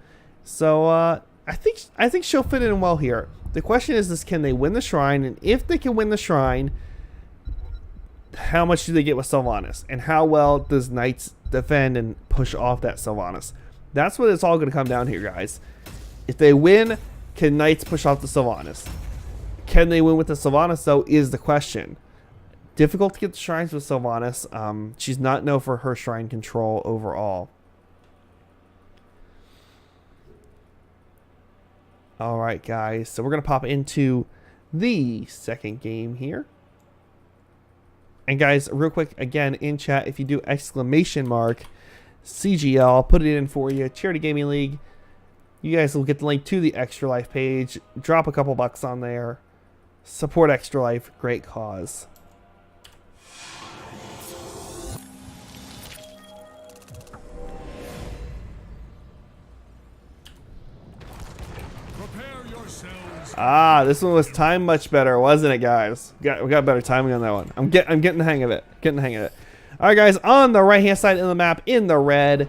So, I think she'll fit in well here. The question is can they win the Shrine? And if they can win the Shrine, how much do they get with Sylvanas? And how well does Knights defend and push off that Sylvanas? That's what it's all going to come down here, guys. If they win, can Knights push off the Sylvanas? Can they win with the Sylvanas, though, is the question. Difficult to get the Shrines with Sylvanas. She's not known for her Shrine control overall. Alright, guys. So we're going to pop into the second game here. And guys, real quick, again, in chat, if you do exclamation mark CGL, I'll put it in for you. Charity Gaming League. You guys will get the link to the Extra Life page. Drop a couple bucks on there. Support Extra Life. Great cause. This one was timed much better, wasn't it, guys? We got better timing on that one. I'm getting the hang of it. All right, guys. On the right-hand side of the map, in the red,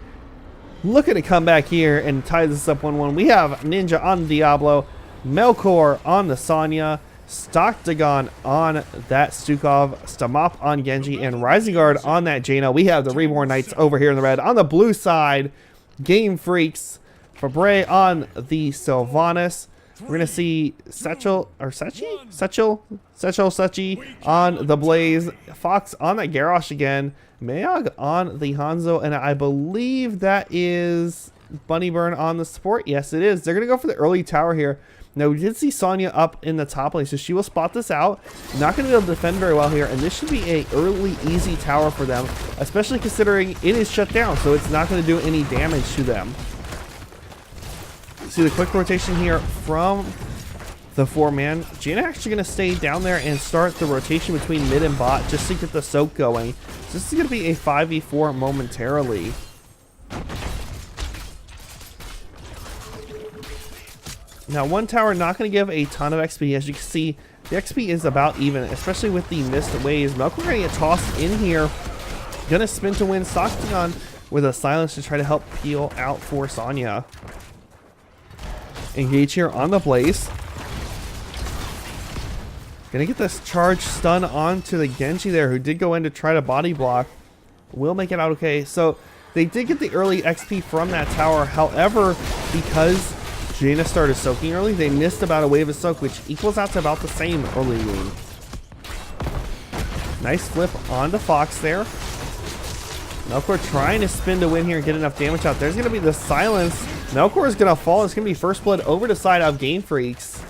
looking to come back here and tie this up 1-1. We have Ninja on Diablo, Melkor on the Sonya, Stockdagon on that Stukov, Stamop on Genji, and Rising Guard on that Jaina. We have the Reborn Knights over here in the red. On the blue side, Game Freaks, Fabre on the Sylvanas. We're going to see Satchel on the Blaze, Fox on that Garrosh again, Mayog on the Hanzo, and I believe that is Bunny Burn on the support. Yes, it is. They're going to go for the early tower here. Now, we did see Sonya up in the top lane, so she will spot this out. Not going to be able to defend very well here, and this should be a early, easy tower for them, especially considering it is shut down, so it's not going to do any damage to them. See the quick rotation here from the 4-man. Jaina actually going to stay down there and start the rotation between mid and bot just to get the soak going. So this is going to be a 5v4 momentarily. Now, one tower not going to give a ton of XP. As you can see, the XP is about even, especially with the missed waves. Melkor going to get tossed in here. Going to spin to win. Stockton with a silence to try to help peel out for Sonya. Engage here on the Blaze. Going to get this charge stun onto the Genji there, who did go in to try to body block. Will make it out okay. So, they did get the early XP from that tower. However, because Jaina started soaking early, they missed about a wave of soak, which equals out to about the same early game. Nice flip onto Fox there. Melkor trying to spin to win here and get enough damage out. There's going to be the silence. Melkor is going to fall. It's going to be first blood over the side of Game Freaks.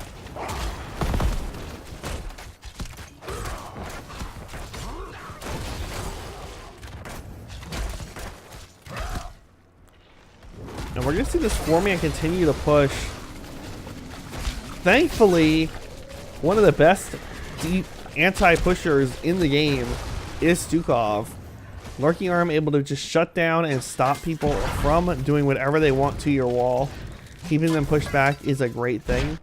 And we're going to see this 4-man continue to push. Thankfully, one of the best deep anti-pushers in the game is Stukov. Lurking Arm able to just shut down and stop people from doing whatever they want to your wall. Keeping them pushed back is a great thing.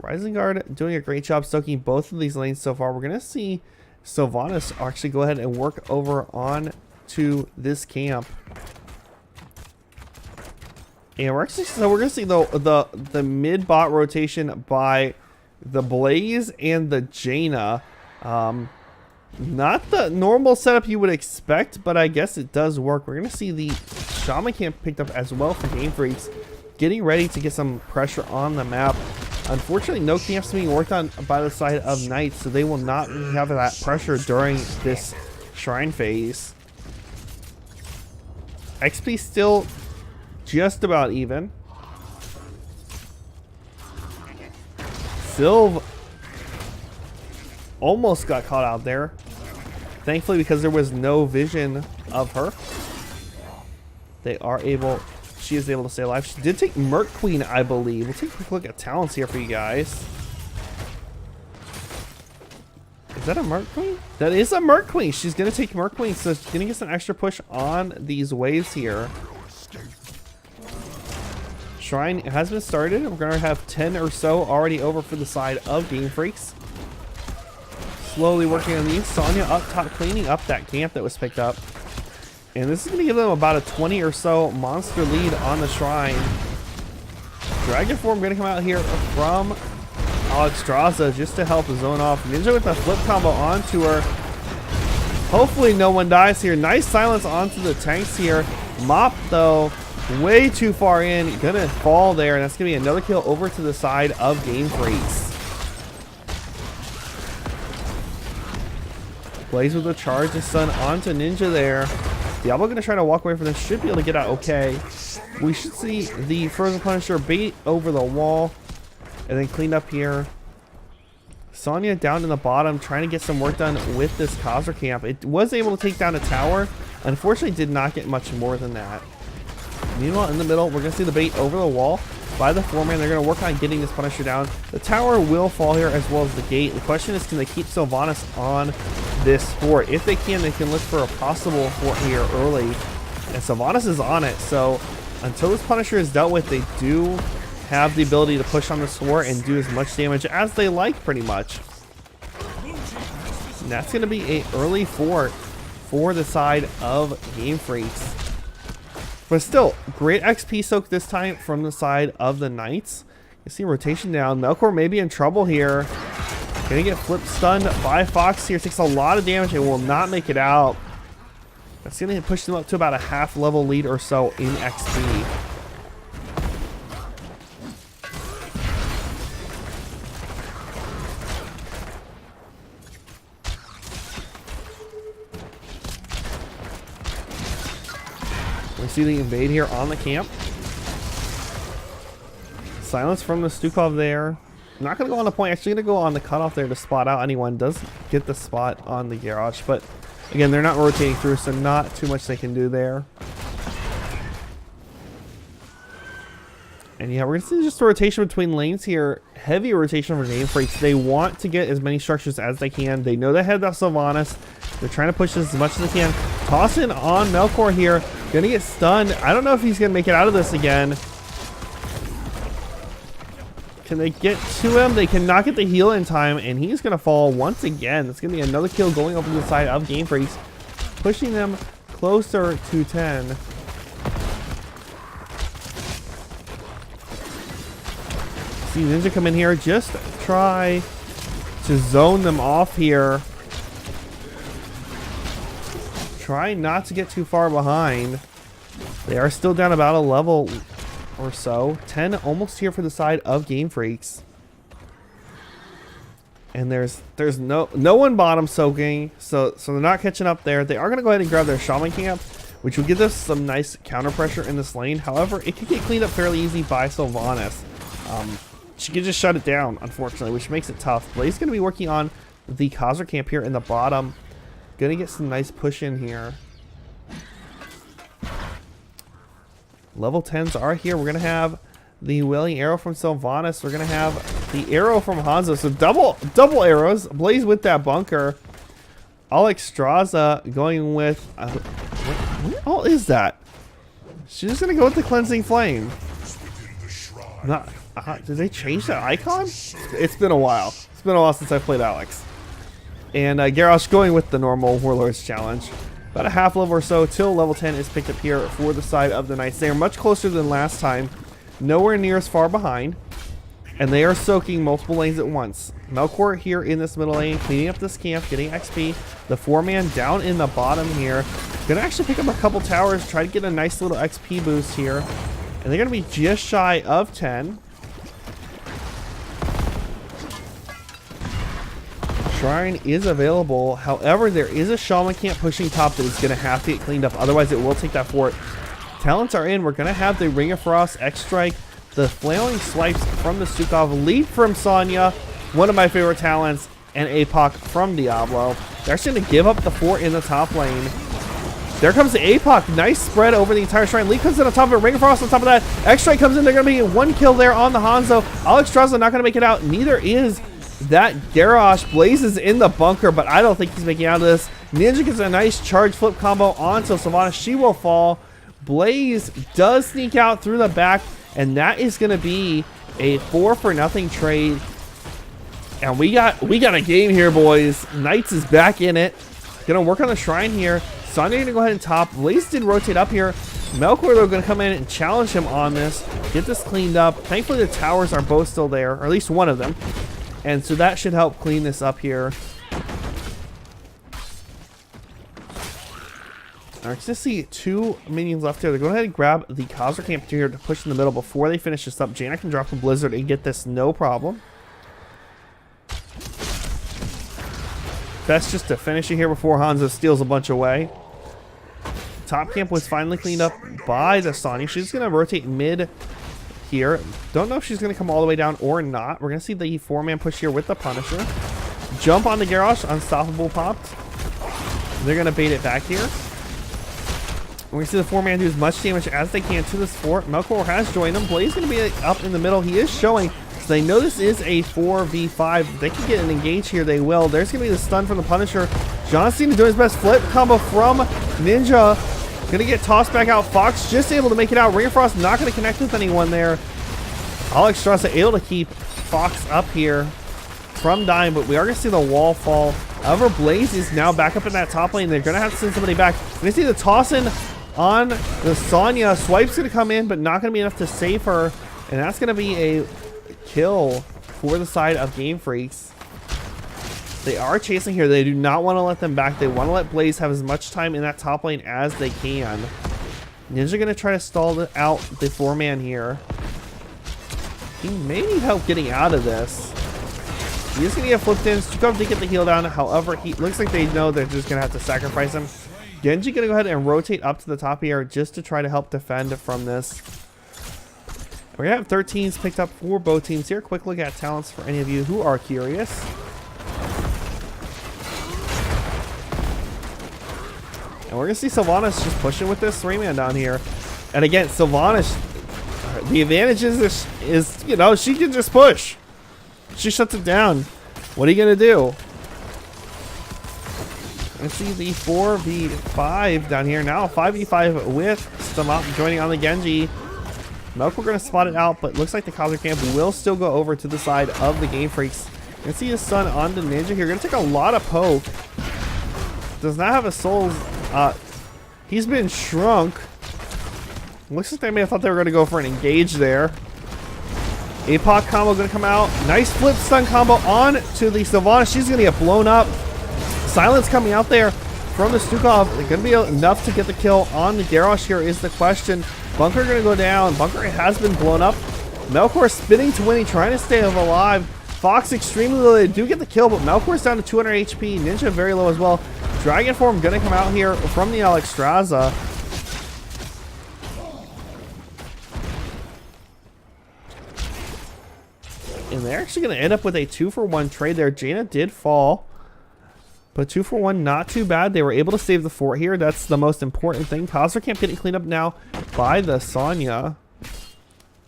Rising Guard doing a great job soaking both of these lanes so far. We're going to see Sylvanas actually go ahead and work over on to this camp. And we're going to see the mid bot rotation by the Blaze and the Jaina. Not the normal setup you would expect, but I guess it does work. We're going to see the Shaman camp picked up as well for Game Freaks, getting ready to get some pressure on the map. Unfortunately, no camps being worked on by the side of Knights, so they will not have that pressure during this Shrine phase. XP still just about even. Sylv almost got caught out there. Thankfully, because there was no vision of her, she is able to stay alive. She did take Merc Queen, I believe. We'll take a quick look at talents here for you guys. Is that a Merc Queen? That is a Merc Queen. She's going to take Merc Queen, so she's going to get some extra push on these waves here. Shrine has been started. We're going to have 10 or so already over for the side of Game Freaks. Slowly working on these. Sonya up top cleaning up that camp that was picked up. And this is going to give them about a 20 or so monster lead on the Shrine. Dragon Form going to come out here from Alexstrasza just to help zone off. Ninja with a flip combo onto her. Hopefully no one dies here. Nice silence onto the tanks here. Mop though, way too far in. Gonna fall there, and that's gonna be another kill over to the side of Game Freaks. Blaze with a charge and stun onto Ninja there. Diablo gonna try to walk away from this. Should be able to get out okay. We should see the Frozen Punisher bait over the wall and then cleaned up here. Sonya down in the bottom trying to get some work done with this Khazra camp. It was able to take down a tower. Unfortunately, did not get much more than that. Meanwhile, in the middle, we're going to see the bait over the wall by the 4-man. They're going to work on getting this Punisher down. The tower will fall here as well as the gate. The question is, can they keep Sylvanas on this fort? If they can look for a possible fort here early. And Sylvanas is on it, so until this Punisher is dealt with, they do have the ability to push on the fort and do as much damage as they like, pretty much. And that's going to be an early fort for the side of Game Freaks. But still, great XP soak this time from the side of the Knights. You see rotation down. Melkor may be in trouble here. Gonna get flip stunned by Fox here. Takes a lot of damage and will not make it out. That's gonna push them up to about a half level lead or so in XP. We see the invade here on the camp. Silence from the Stukov there. Not going to go on the point. Actually going to go on the cutoff there to spot out anyone. Does get the spot on the garage. But again, they're not rotating through, so not too much they can do there. And yeah, we're going to see just a rotation between lanes here. Heavy rotation for Game Freaks. They want to get as many structures as they can. They know they have that Sylvanas. They're trying to push this as much as they can. Tossing on Melkor here. Going to get stunned. I don't know if he's going to make it out of this again. Can they get to him? They cannot get the heal in time, and he's going to fall once again. It's going to be another kill going over to the side of Game Freaks, pushing them closer to 10. See Ninja come in here, just try to zone them off here. Try not to get too far behind. They are still down about a level or so. 10 almost here for the side of Game Freaks. And there's no one bottom soaking, so they're not catching up there. They are going to go ahead and grab their Shaman Camp, which will give us some nice counter pressure in this lane. However, it could get cleaned up fairly easy by Sylvanas. She can just shut it down, unfortunately, which makes it tough. Blaze going to be working on the Khazra Camp here in the bottom. Going to get some nice push in here. Level 10s are here. We're going to have the Wailing Arrow from Sylvanas. We're going to have the Arrow from Hanzo. So double arrows. Blaze with that bunker. Alexstrasza going with... what all is that? She's just going to go with the Cleansing Flame. Not... did they change that icon? It's been a while. It's been a while since I played Alex. And Garrosh going with the normal Warlords challenge. About a half level or so till level 10 is picked up here for the side of the Knights. They are much closer than last time. Nowhere near as far behind. And they are soaking multiple lanes at once. Melkor here in this middle lane, cleaning up this camp, getting XP. The 4-man down in the bottom here. Gonna actually pick up a couple towers, try to get a nice little XP boost here. And they're gonna be just shy of 10. Shrine is available. However, there is a Shaman Camp pushing top that is going to have to get cleaned up. Otherwise, it will take that fort. Talents are in. We're going to have the Ring of Frost, X-Strike, the Flailing Swipes from the Stukov, Leap from Sonya, one of my favorite talents, and APOC from Diablo. They're actually going to give up the fort in the top lane. There comes the APOC. Nice spread over the entire Shrine. Leap comes in on top of it. Ring of Frost on top of that. X-Strike comes in. They're going to be one kill there on the Hanzo. Alexstrasza not going to make it out. Neither is that Garrosh. Blaze is in the bunker, but I don't think he's making out of this. Ninja gets a nice charge flip combo onto Sylvanas. She will fall. Blaze does sneak out through the back, and that is going to be a 4-for-0 trade. And we got a game here, boys. Knights is back in it. Gonna work on the Shrine here. Sonya gonna go ahead and top. Blaze did rotate up here. Melkor, though, gonna come in and challenge him on this. Get this cleaned up. Thankfully, the towers are both still there, or at least one of them. And so that should help clean this up here. Alright, just see 2 minions left here. They're going ahead and grab the Khazra Camp here to push in the middle before they finish this up. Jaina can drop a Blizzard and get this no problem. Best just to finish it here before Hanzo steals a bunch away. Top camp was finally cleaned up by the Sonya. She's going to rotate mid here. Don't know if she's going to come all the way down or not. We're going to see the 4-man push here with the Punisher. Jump on the Garrosh. Unstoppable popped. They're going to bait it back here. We're going to see the 4-man do as much damage as they can to this fort. Melkor has joined them. Blaze is going to be up in the middle. He is showing. So they know this is a 4v5. They can get an engage here. They will. There's going to be the stun from the Punisher. John Cena doing his best flip combo from Ninja. Gonna get tossed back out. Fox just able to make it out. Ring of Frost not gonna connect with anyone there. Alexstrasza able to keep Fox up here from dying, but we are gonna see the wall fall. However, Blaze is now back up in that top lane. They're gonna have to send somebody back. We're gonna see the toss in on the Sonya. Swipe's gonna come in, but not gonna be enough to save her. And that's gonna be a kill for the side of Game Freaks. They are chasing here. They do not want to let them back. They want to let Blaze have as much time in that top lane as they can. Ninja going to try to stall out the 4-man here. He may need help getting out of this. He's going to get flipped in. Stukov to get the heal down. However, he looks like they know they're just going to have to sacrifice him. Genji going to go ahead and rotate up to the top here just to try to help defend from this. We're going to have 13s picked up for both teams here. Quick look at talents for any of you who are curious. And we're going to see Sylvanas just pushing with this 3-man down here. And again, Sylvanas, the advantage is, you know, she can just push. She shuts it down. What are you going to do? Let's see the 4v5 down here now. 5v5 with Stamop joining on the Genji. Melk, we're going to spot it out, but looks like the Khazar camp will still go over to the side of the Game Freaks. You can see his son on the Ninja here. Going to take a lot of poke. Does not have a soul. He's been shrunk. Looks like they may have thought they were going to go for an engage there. APOC combo going to come out. Nice flip stun combo on to the Sylvanas. She's going to get blown up. Silence coming out there from the Stukov. Going to be enough to get the kill on the Garrosh here is the question. Bunker going to go down. Bunker has been blown up. Melkor spinning to Winnie, trying to stay alive. Fox extremely low. They do get the kill, but Melkor's down to 200 HP. Ninja very low as well. Dragon form going to come out here from the Alexstrasza. And they're actually going to end up with a 2-for-1 trade there. Jaina did fall. But 2-for-1, not too bad. They were able to save the fort here. That's the most important thing. Khazar camp getting cleaned up now by the Sonya.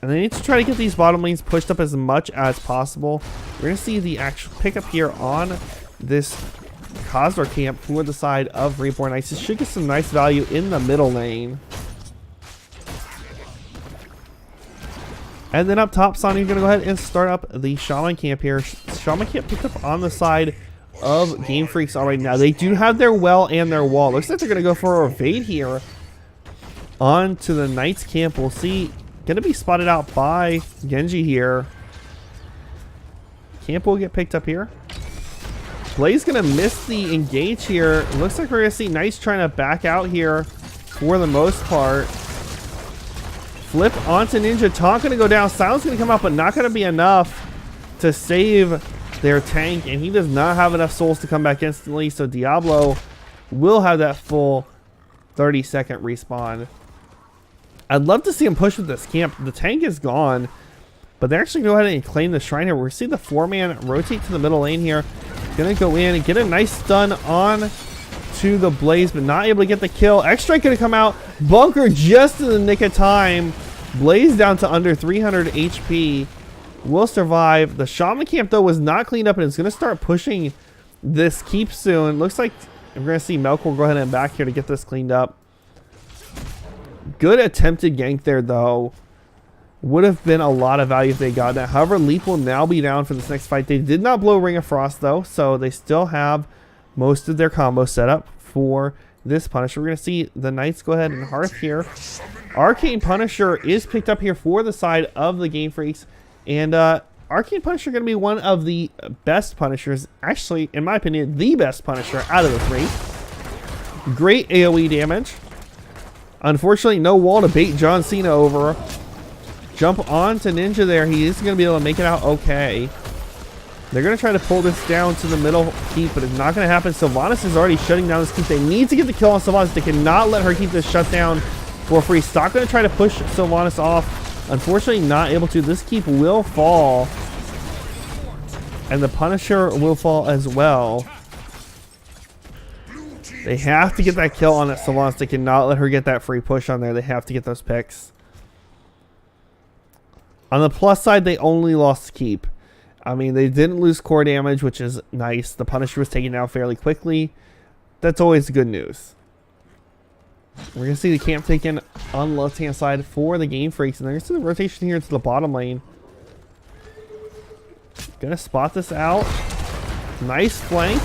And they need to try to get these bottom lanes pushed up as much as possible. We're going to see the actual pickup here on this Khazar camp for the side of Reborn Knights. This should get some nice value in the middle lane. And then up top, Sonya's going to go ahead and start up the Shaman camp here. Shaman camp picked up on the side of Game Freaks already now. They do have their well and their wall. Looks like they're going to go for a evade here on to the Knights camp. We'll see. Going to be spotted out by Genji here. Camp will get picked up here. Blaze going to miss the engage here. Looks like we're going to see Knights trying to back out here for the most part. Flip onto Ninja. Taunt going to go down. Silence going to come out, but not going to be enough to save their tank. And he does not have enough souls to come back instantly. So Diablo will have that full 30-second respawn. I'd love to see him push with this camp. The tank is gone. But they're actually going to go ahead and claim the shrine here. We're seeing the 4-man rotate to the middle lane here. Going to go in and get a nice stun on to the Blaze, but not able to get the kill. X-Strike going to come out. Bunker just in the nick of time. Blaze down to under 300 HP. Will survive. The Shaman camp, though, was not cleaned up, and it's going to start pushing this keep soon. Looks like we're going to see Melkor go ahead and back here to get this cleaned up. Good attempted gank there, though. Would have been a lot of value if they got that. However, Leap will now be down for this next fight. They did not blow Ring of Frost, though, so they still have most of their combo set up for this Punisher. We're going to see the Knights go ahead and Hearth here. Arcane Punisher is picked up here for the side of the Game Freaks. And Arcane Punisher going to be one of the best Punishers. Actually, in my opinion, the best Punisher out of the three. Great AoE damage. Unfortunately, no wall to bait John Cena over. Jump on to Ninja there. He is going to be able to make it out okay. They're going to try to pull this down to the middle keep, but it's not going to happen. Sylvanas is already shutting down this keep. They need to get the kill on Sylvanas. They cannot let her keep this shut down for free. Stock going to try to push Sylvanas off. Unfortunately, not able to. This keep will fall. And the Punisher will fall as well. They have to get that kill on that Sylvanas. They cannot let her get that free push on there. They have to get those picks. On the plus side, they only lost keep. I mean, they didn't lose core damage, which is nice. The Punisher was taken down fairly quickly. That's always good news. We're going to see the camp taken on the left-hand side for the Game Freaks. And they're going to see the rotation here to the bottom lane. Going to spot this out. Nice flank.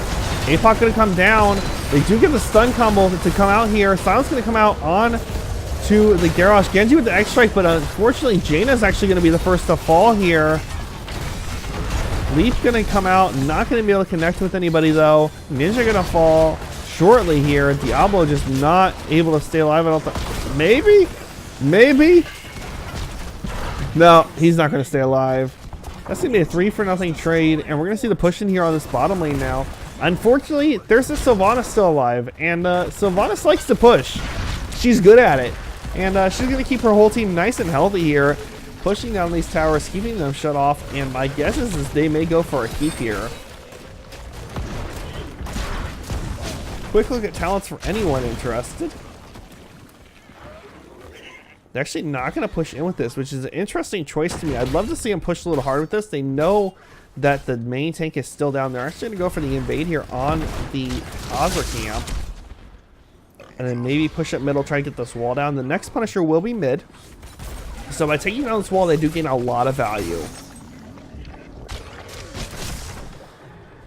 APOC going to come down. They do get the stun combo to come out here. Silence going to come out on to the Garrosh. Genji with the X-Strike, but unfortunately, Jaina is actually going to be the first to fall here. Leap going to come out. Not going to be able to connect with anybody, though. Ninja going to fall shortly here. Diablo just not able to stay alive. I don't think. Maybe? Maybe? No, he's not going to stay alive. That's going to be a 3-for-0 trade, and we're going to see the push in here on this bottom lane now. Unfortunately, there's a Sylvanas still alive, and Sylvanas likes to push. She's good at it, and she's going to keep her whole team nice and healthy here. pushing down these towers, keeping them shut off, and my guess is they may go for a keep here. Quick look at talents for anyone interested. They're actually not going to push in with this, which is an interesting choice to me. I'd love to see them push a little hard with this. They know that the main tank is still down there. Actually going to go for the invade here on the Ozra camp. And then maybe push up middle, try to get this wall down. The next Punisher will be mid. So by taking down this wall, they do gain a lot of value.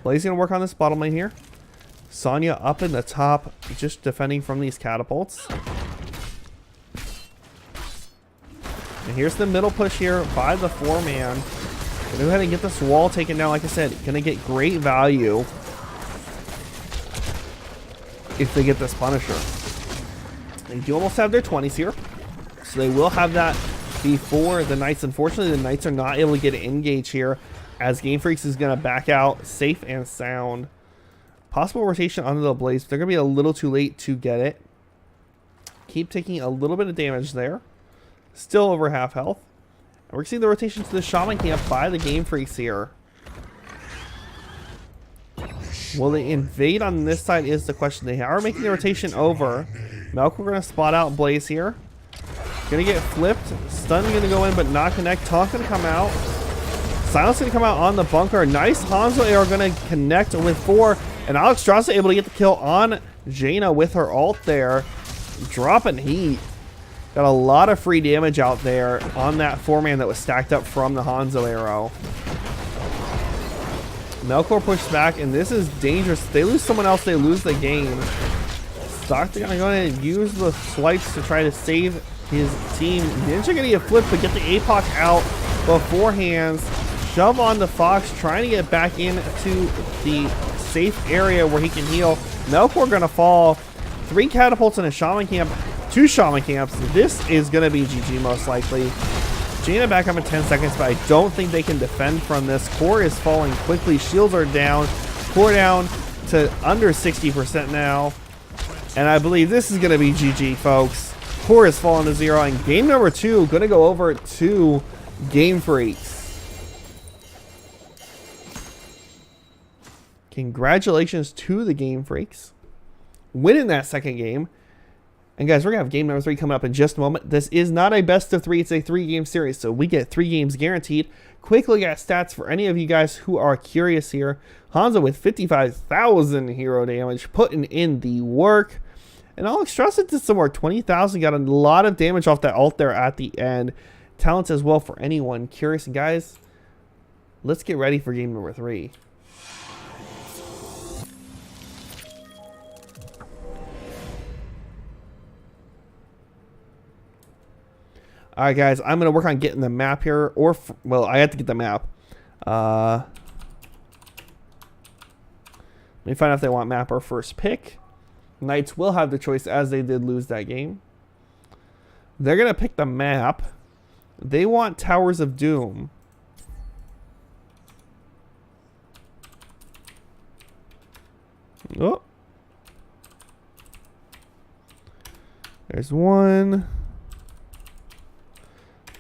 Blaze going to work on this bottom lane here. Sonya up in the top, just defending from these catapults. And here's the middle push here by the 4-man. Go ahead and get this wall taken down. Like I said, going to get great value if they get this Punisher. They do almost have their 20s here, so they will have that before the Knights. Unfortunately, the Knights are not able to get an engage here, as Game Freaks is going to back out safe and sound. Possible rotation onto the Blaze, but they're going to be a little too late to get it. Keep taking a little bit of damage there. Still over half health. And we're seeing the rotation to the Shaman camp by the Game Freaks here. Will they invade on this side is the question. They are making the rotation over. Melk, we're going to spot out Blaze here. Going to get flipped. Stun going to go in, but not connect. Taunt going to come out. Silence going to come out on the bunker. Nice Hanzo are going to connect with 4. And Alex Strauss able to get the kill on Jaina with her ult there. Dropping heat. Got a lot of free damage out there on that 4-man that was stacked up from the Hanzo arrow. Melkor pushed back, and this is dangerous. If they lose someone else, they lose the game. Stockton gonna go ahead and use the swipes to try to save his team. Ninja gonna get flipped, but get the APOC out beforehand. Shove on the Fox, trying to get back into the safe area where he can heal. Melkor gonna fall. 3 catapults in a Shaman camp. 2 Shaman camps. This is gonna be GG most likely. Jaina back up in 10 seconds, but I don't think they can defend from this. Core is falling quickly. Shields are down. Core down to under 60% now. And I believe this is gonna be GG, folks. Core is falling to 0, and game number 2 gonna go over to Game Freaks. Congratulations to the Game Freaks winning that second game. And guys, we're going to have game number 3 coming up in just a moment. This is not a best of 3. It's a 3-game series, so we get 3 games guaranteed. Quick look at stats for any of you guys who are curious here. Hanzo with 55,000 hero damage, putting in the work. And Alex Strauss did some more, 20,000. Got a lot of damage off that ult there at the end. Talents as well for anyone curious. And guys, let's get ready for game number 3. Alright guys, I'm going to work on getting the map here, or, well, I have to get the map. Let me find out if they want map or first pick. Knights will have the choice, as they did lose that game. They're going to pick the map. They want Towers of Doom. Oh. There's 1.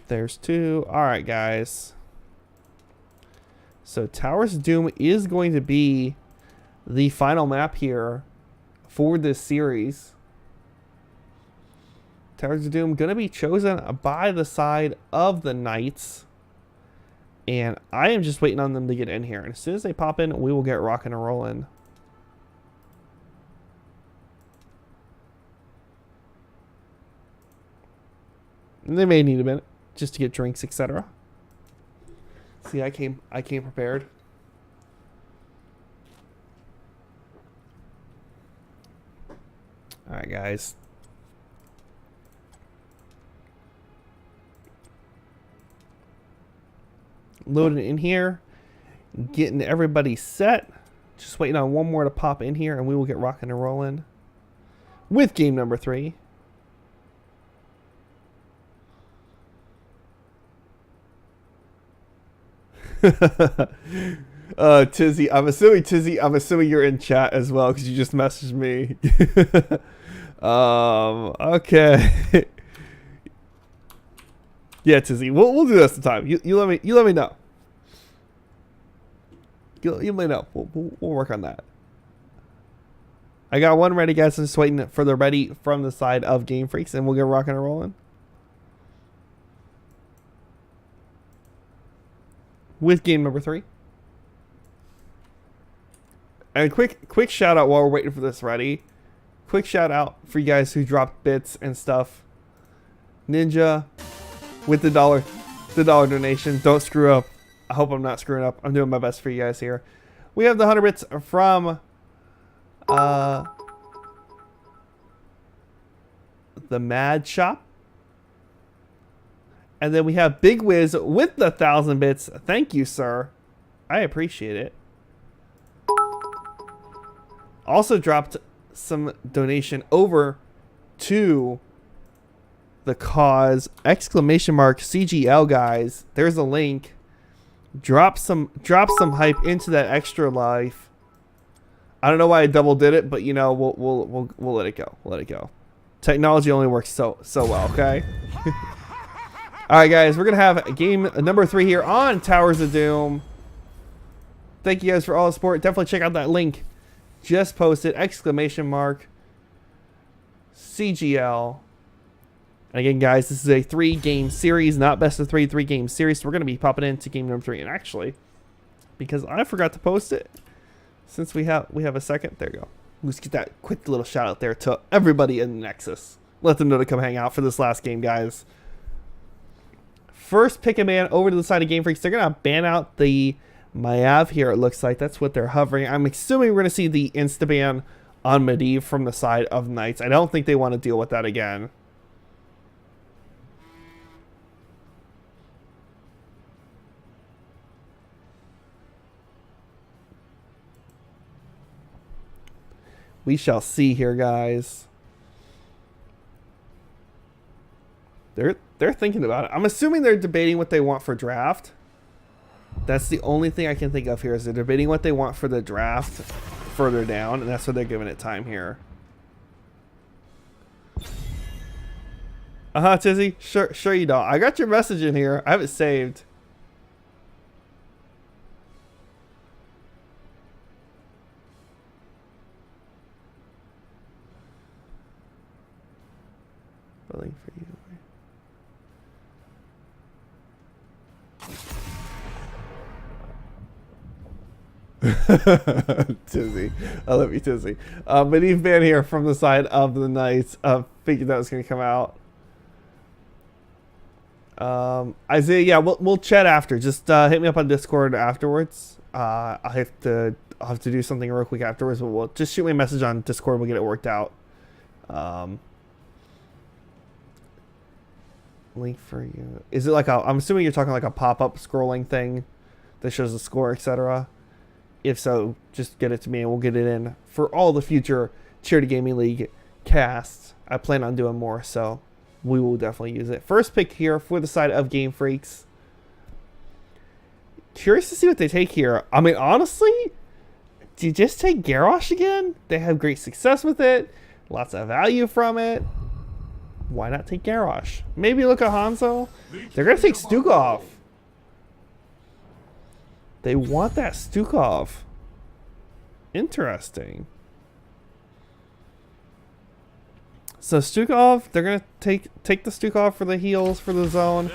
There's 2. Alright, guys. So Towers of Doom is going to be the final map here for this series. Towers of Doom going to be chosen by the side of the Knights. And I am just waiting on them to get in here. And as soon as they pop in, we will get rocking and rolling. And they may need a minute just to get drinks, etc. See, I came prepared. All right, guys. Loading in here, getting everybody set. Just waiting on one more to pop in here, and we will get rocking and rolling with game number 3. Tizzy, I'm assuming you're in chat as well because you just messaged me. Okay. Yeah, Tizzy. We'll do this sometime. You let me know. You let me know. We'll work on that. I got one ready, guys. I'm just waiting for the ready from the side of Game Freaks, and we'll get rocking and rolling with game number 3. And quick shout out while we're waiting for this ready. Quick shout out for you guys who dropped bits and stuff. Ninja with the dollar donation. Don't screw up. I hope I'm not screwing up. I'm doing my best for you guys here. We have the 100 bits from the Mad Shop. And then we have Big Wiz with the 1,000 bits. Thank you, sir. I appreciate it. Also dropped some donation over to the cause, exclamation mark CGL, guys. There's a link. Drop some hype into that extra life. I don't know why I double did it, but you know, we'll let it go. Let it go. Technology only works so well, okay? All right, guys, we're gonna have game number 3 here on Towers of Doom. Thank you guys for all the support. Definitely check out that link just posted, exclamation mark CGL. And again, guys, this is a 3-game series, not best of 3 3-game series. So we're going to be popping into game number 3. And actually, because I forgot to post it, since we have a second, there you go. Let's get that quick little shout out there to everybody in Nexus. Let them know to come hang out for this last game, guys. First pick a man over to the side of Game Freaks. They're going to ban out the Mayav here, it looks like. That's what they're hovering. I'm assuming we're going to see the insta-ban on Medivh from the side of Knights. I don't think they want to deal with that again. We shall see here, guys. They're thinking about it. I'm assuming they're debating what they want for draft. That's the only thing I can think of here is they're debating what they want for the draft further down, and that's what they're giving it time here. Tizzy. Sure you don't. I got your message in here. I have it saved. Rolling for you. Tizzy. I love you, Tizzy. Medivh ban here from the side of the Knights. Figured that was going to come out. Isaiah, yeah, we'll chat after. Just hit me up on Discord afterwards. I'll have to do something real quick afterwards, but we'll just shoot me a message on Discord. We'll get it worked out. Link for you. Is it like a? I'm assuming you're talking like a pop-up scrolling thing that shows the score, etc. If so, just get it to me and we'll get it in for all the future Charity Gaming League casts. I plan on doing more, so we will definitely use it. First pick here for the side of Game Freaks. Curious to see what they take here. I mean, honestly, do you just take Garrosh again? They have great success with it. Lots of value from it. Why not take Garrosh? Maybe look at Hanzo. They're going to take Stukov. They want that Stukov. Interesting. So Stukov, they're going to take the Stukov for the heals for the zone.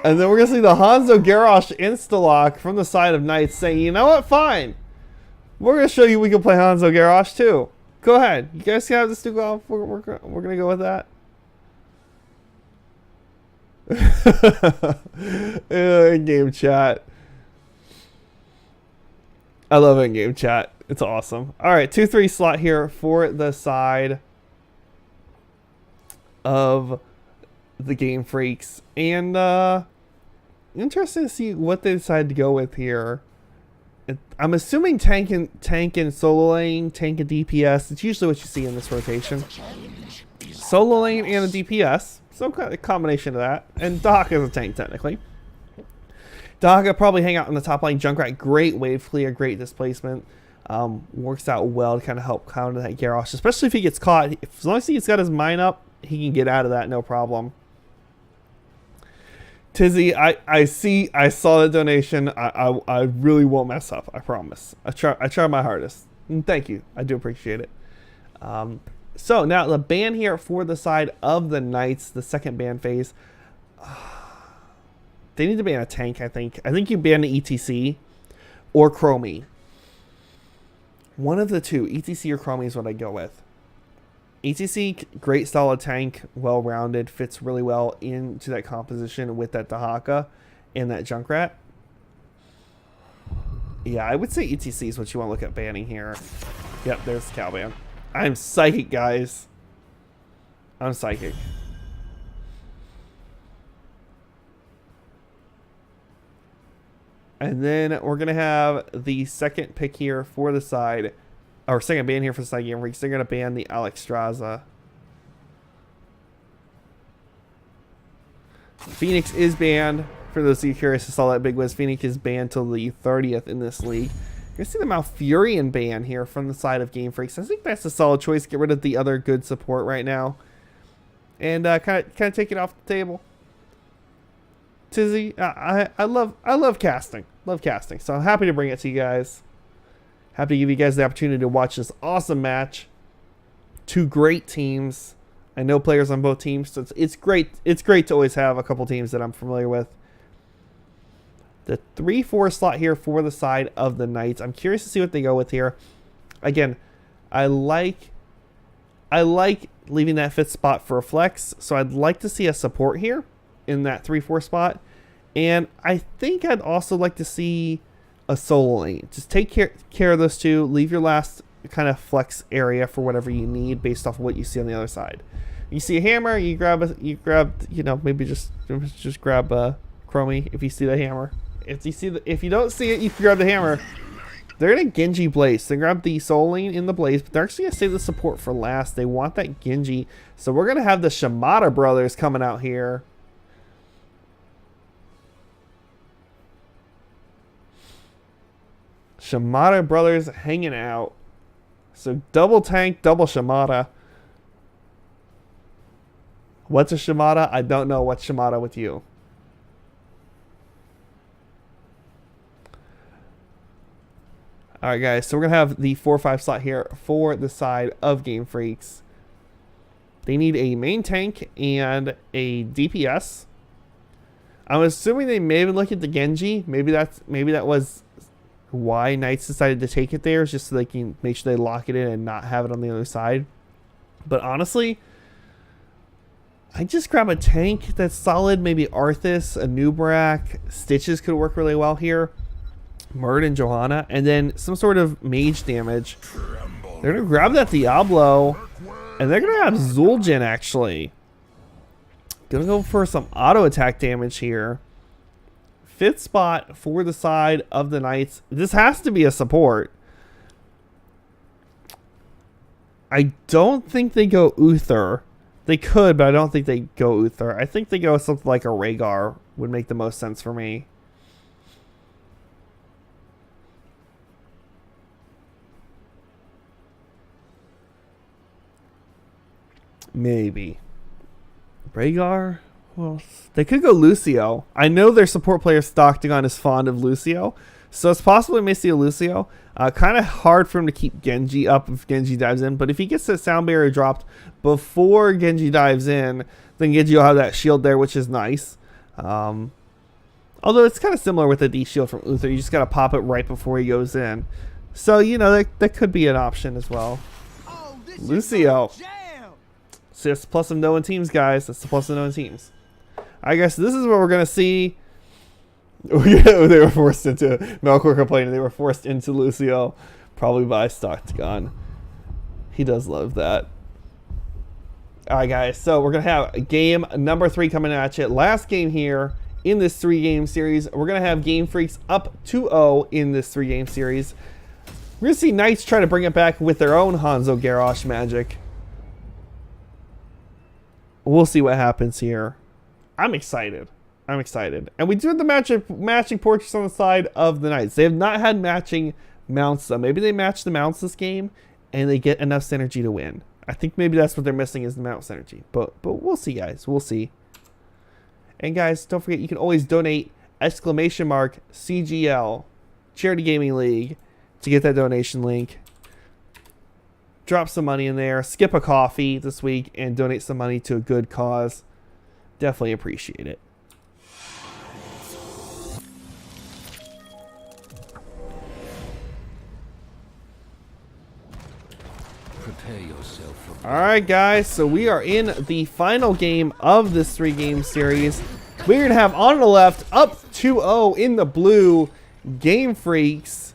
And then we're going to see the Hanzo Garrosh insta-lock from the side of Knights saying, you know what, fine. We're going to show you we can play Hanzo Garrosh too. Go ahead. You guys can have the Stukov. We're going to go with that. In-game chat. I love in-game chat. It's awesome. Alright, 2-3 slot here for the side of the Game Freaks. And interesting to see what they decide to go with here. I'm assuming tank and solo lane, tank and DPS. It's usually what you see in this rotation. Solo lane and a DPS. Some kind of combination of that. And Doc is a tank, technically. Doc will probably hang out in the top lane. Junkrat, great wave clear, great displacement. Works out well to kind of help counter that Garrosh, especially if he gets caught. As long as he's got his mine up, he can get out of that, no problem. Tizzy, I saw the donation. I really won't mess up. I promise. I try my hardest. And thank you. I do appreciate it. So now the ban here for the side of the Knights, the second ban phase. They need to ban a tank, I think. I think you ban the ETC or Chromie. One of the two, ETC or Chromie, is what I go with. ETC, great solid tank, well-rounded, fits really well into that composition with that Dahaka and that Junkrat. Yeah, I would say ETC is what you want to look at banning here. Yep, there's the Caliban. I'm psychic, guys. I'm psychic. And then we're going to have the second pick here for the side, or second ban here for the side Game Freaks. They're going to ban the Alexstrasza. Phoenix is banned. For those of you curious who saw that Big Wiz, Phoenix is banned till the 30th in this league. You're going to see the Malfurion ban here from the side of Game Freaks. I think that's a solid choice. Get rid of the other good support right now. And kind of take it off the table. Tizzy, I love casting. Love casting. So I'm happy to bring it to you guys. Happy to give you guys the opportunity to watch this awesome match. Two great teams. I know players on both teams, so it's great. It's great to always have a couple teams that I'm familiar with. The 3-4 slot here for the side of the Knights. I'm curious to see what they go with here. Again, I like leaving that 5th spot for a flex, so I'd like to see a support here in that 3-4 spot. And I think I'd also like to see a solo lane. Just take care of those two. Leave your last kind of flex area for whatever you need based off of what you see on the other side. You see a hammer, you grab you know, maybe just grab Chromie if you see the hammer. If you don't see it, you can grab the hammer. They're gonna Genji Blaze. They grab the Soul Lane in the Blaze, but they're actually gonna save the support for last. They want that Genji. So we're gonna have the Shimada brothers coming out here. Shimada brothers hanging out. So double tank, double Shimada. What's a Shimada? I don't know what's Shimada with you. Alright guys, so we're going to have the 4-5 slot here for the side of Game Freaks. They need a main tank and a DPS. I'm assuming they may have looked at the Genji. Maybe that was why Knights decided to take it there, just so they can make sure they lock it in and not have it on the other side. But honestly, I just grab a tank that's solid. Maybe Arthas, a Nubrak, Stitches could work really well here. Murd and Johanna, and then some sort of mage damage. They're gonna grab that Diablo, and they're gonna have Zul'jin actually. Gonna go for some auto attack damage here. 5th spot for the side of the Knights. This has to be a support. I don't think they go Uther. They could, but I don't think they go Uther. I think they go something like a Rhaegar would make the most sense for me. Maybe. Rhaegar? Well, they could go Lucio. I know their support player Stockton is fond of Lucio, so it's possible we may see a Lucio. Kind of hard for him to keep Genji up if Genji dives in, but if he gets the sound barrier dropped before Genji dives in, then Genji will have that shield there, which is nice. Although it's kind of similar with the D shield from Uther. You just got to pop it right before he goes in. So, you know, that could be an option as well. Oh, Lucio. So that's the plus of knowing teams, guys. That's the plus of knowing teams. I guess this is what we're going to see. They were forced into... Melkor complaining they were forced into Lucio. Probably by Stockton. He does love that. Alright, guys. So we're going to have game number 3 coming at you. Last game here in this 3-game series. We're going to have Game Freaks up 2-0 in this 3-game series. We're going to see Knights try to bring it back with their own Hanzo Garrosh magic. We'll see what happens here. I'm excited. I'm excited. And we do have the matching portraits on the side of the Knights. They have not had matching mounts, though. Maybe they match the mounts this game, and they get enough synergy to win. I think maybe that's what they're missing is the mount synergy. But we'll see, guys. We'll see. And guys, don't forget you can always donate !CGL Charity Gaming League to get that donation link. Drop some money in there, skip a coffee this week, and donate some money to a good cause. Definitely appreciate it. Prepare yourself for Alright guys, so we are in the final game of this 3-game series. We're going to have on the left, up 2-0 in the blue, Game Freaks.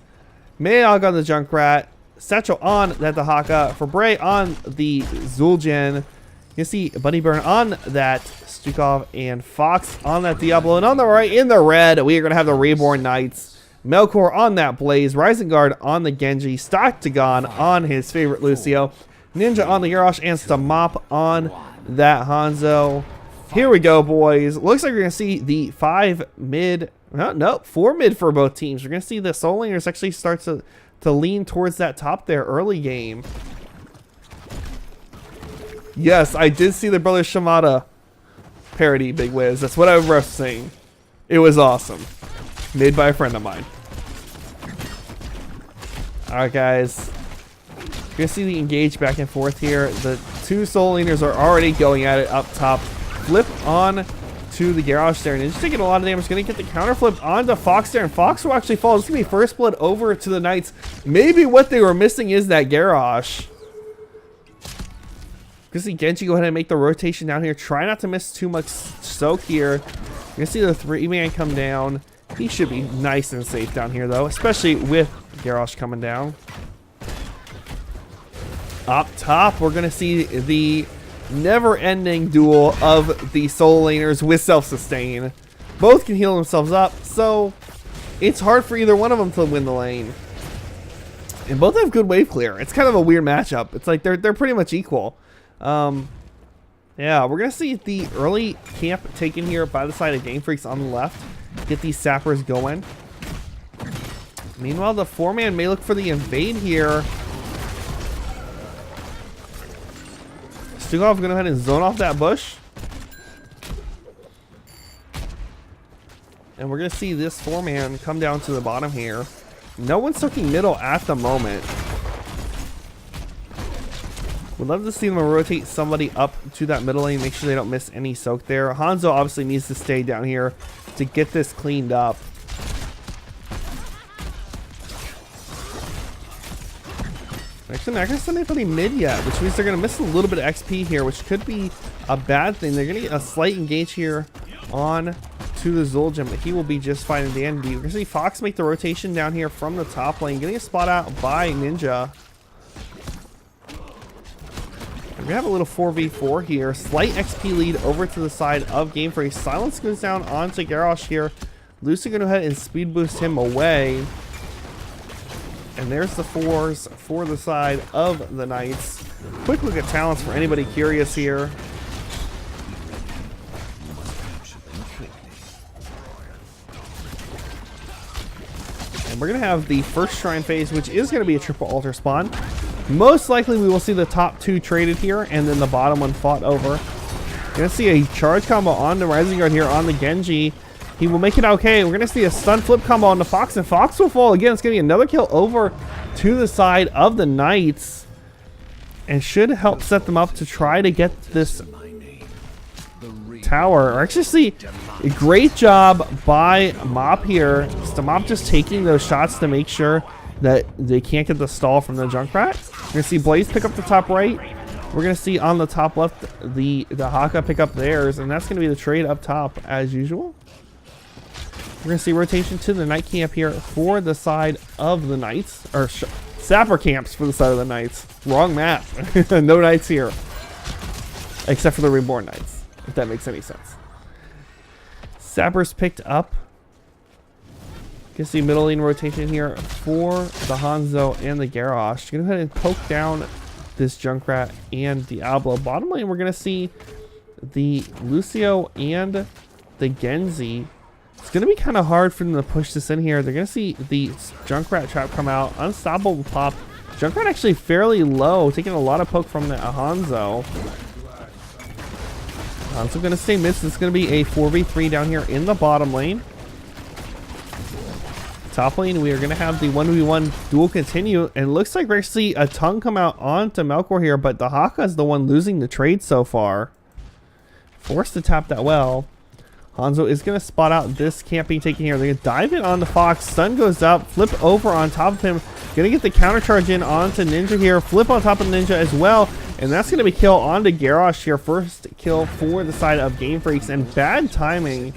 Mayog on the Junkrat. Satchel on that the Haka. Fabre on the Zul'jin. You can see Bunny Burn on that Stukov and Fox on that Diablo. And on the right, in the red, we are going to have the Reborn Knights. Melkor on that Blaze. Rising Guard on the Genji. Stoctagon on his favorite Lucio. Ninja on the Garrosh. And Stamop on that Hanzo. Here we go, boys. Looks like we're going to see the 5 mid. No, 4 mid for both teams. We're going to see the Soul Laners actually start to lean towards that top there early game. Yes, I did see the Brother Shimada parody, Big Wiz. That's what I was referencing. It was awesome. Made by a friend of mine. Alright, guys. You're going to see the engage back and forth here. The 2 Soul Laners are already going at it up top. Flip on to the Garrosh there. And it's taking a lot of damage. Going to get the counter flip onto Fox there. And Fox will actually fall. This is going to be first blood over to the Knights. Maybe what they were missing is that Garrosh. Going to see Genji go ahead and make the rotation down here. Try not to miss too much soak here. You're going to see the 3-man come down. He should be nice and safe down here, though. Especially with Garrosh coming down. Up top, we're going to see the never-ending duel of the Soul Laners with self-sustain. Both can heal themselves up, so it's hard for either one of them to win the lane. And both have good wave clear. It's kind of a weird matchup. It's like they're pretty much equal. Yeah, we're going to see the early camp taken here by the side of Game Freaks on the left. Get these sappers going. Meanwhile, the 4-man may look for the invade here. Stukov going to go ahead and zone off that bush. And we're going to see this 4-man come down to the bottom here. No one's soaking middle at the moment. Would love to see them rotate somebody up to that middle lane. Make sure they don't miss any soak there. Hanzo obviously needs to stay down here to get this cleaned up. Actually, they're not going to send anybody mid yet, which means they're going to miss a little bit of XP here, which could be a bad thing. They're going to get a slight engage here on to the Zul'jin, but he will be just fine in the end. We're going to see Fox make the rotation down here from the top lane, getting a spot out by Ninja. We have a little 4v4 here. Slight XP lead over to the side of Game Freak. Silence goes down onto Garrosh here. Lucy going to go ahead and speed boost him away. And there's the 4s for the side of the Knights. Quick look at talents for anybody curious here. And we're going to have the first shrine phase, which is going to be a triple altar spawn. Most likely we will see the top 2 traded here and then the bottom one fought over. Gonna see a charge combo on the Rising Guard here on the Genji. He will make it okay. We're gonna see a stun flip combo on the Fox, and Fox will fall again. It's gonna be another kill over to the side of the Knights and should help set them up to try to get this tower. Or actually see a great job by Mop here. Mop just taking those shots to make sure that they can't get the stall from the Junkrat. We're going to see Blaze pick up the top right. We're going to see on the top left the Haka pick up theirs, and that's going to be the trade up top as usual. We're going to see rotation to the Knight camp here for the side of the Knights. Or Sapper camps for the side of the Knights. Wrong map. No Knights here. Except for the Reborn Knights, if that makes any sense. Sappers picked up. You can see middle lane rotation here for the Hanzo and the Garrosh. Gonna go ahead and poke down this Junkrat and Diablo. Bottom lane, we're gonna see the Lucio and the Genji. It's gonna be kind of hard for them to push this in here. They're gonna see the Junkrat trap come out. Unstoppable pop. Junkrat actually fairly low, taking a lot of poke from the Hanzo. Hanzo going to stay mid, so it's going to be a 4v3 down here in the bottom lane. Top lane, we are going to have the 1v1 duel continue. And it looks like we're going to see a tongue come out onto Melkor here, but the Haka is the one losing the trade so far. Forced to tap that well. Hanzo is going to spot out this camp being taken here. They're going to dive in on the Fox. Stun goes up. Flip over on top of him. Going to get the counter charge in onto Ninja here. Flip on top of Ninja as well. And that's going to be kill onto Garrosh here. First kill for the side of Game Freaks. And bad timing.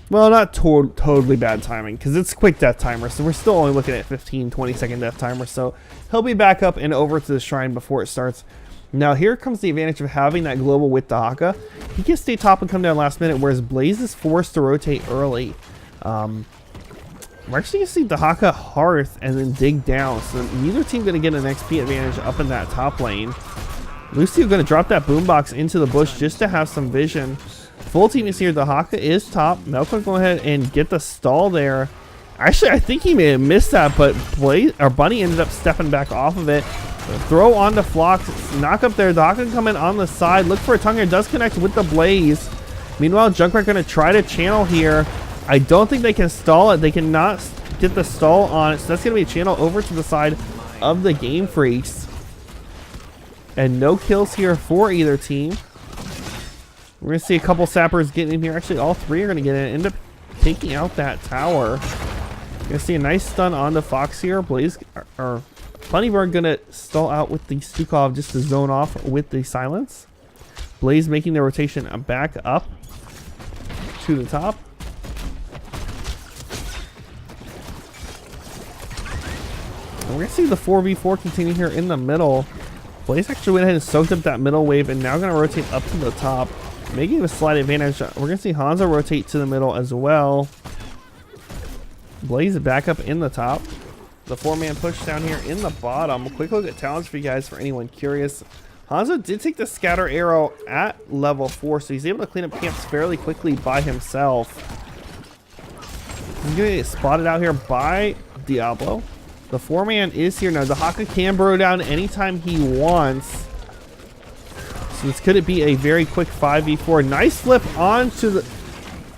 Well, not totally bad timing, because it's quick death timer. So we're still only looking at 15-20 second death timer. So he'll be back up and over to the shrine before it starts. Now here comes the advantage of having that global with the Haka. He can stay top and come down last minute, whereas Blaze is forced to rotate early. We're actually going to see the Haka Hearth and then dig down. So neither team going to get an XP advantage up in that top lane. Lucio going to drop that boombox into the bush just to have some vision. Full team is here. The Haka is top. Melkor go ahead and get the stall there. Actually, I think he may have missed that, but Bunny ended up stepping back off of it. Throw on the Flock, knock up there. The Haka come in on the side. Look for a tongue here. Does connect with the Blaze. Meanwhile, Junkrat going to try to channel here. I don't think they can stall it. They cannot get the stall on it. So that's going to be a channel over to the side of the Game Freaks. And no kills here for either team. We're going to see a couple sappers getting in here. Actually, all three are going to get in. End up taking out that tower. You're going to see a nice stun on the Fox here. Blaze, or Bunnybird going to stall out with the Stukov just to zone off with the silence. Blaze making the rotation back up to the top. And we're going to see the 4v4 continue here in the middle. Blaze actually went ahead and soaked up that middle wave and now going to rotate up to the top, making a slight advantage. We're going to see Hanzo rotate to the middle as well. Blaze back up in the top. The 4-man push down here in the bottom. A quick look at talents for you guys for anyone curious. Hanzo did take the scatter arrow at level 4, so he's able to clean up camps fairly quickly by himself. He's going to get spotted out here by Diablo. The 4-man is here now. The Haka can burrow down anytime he wants. So this could be a very quick 5v4. Nice flip onto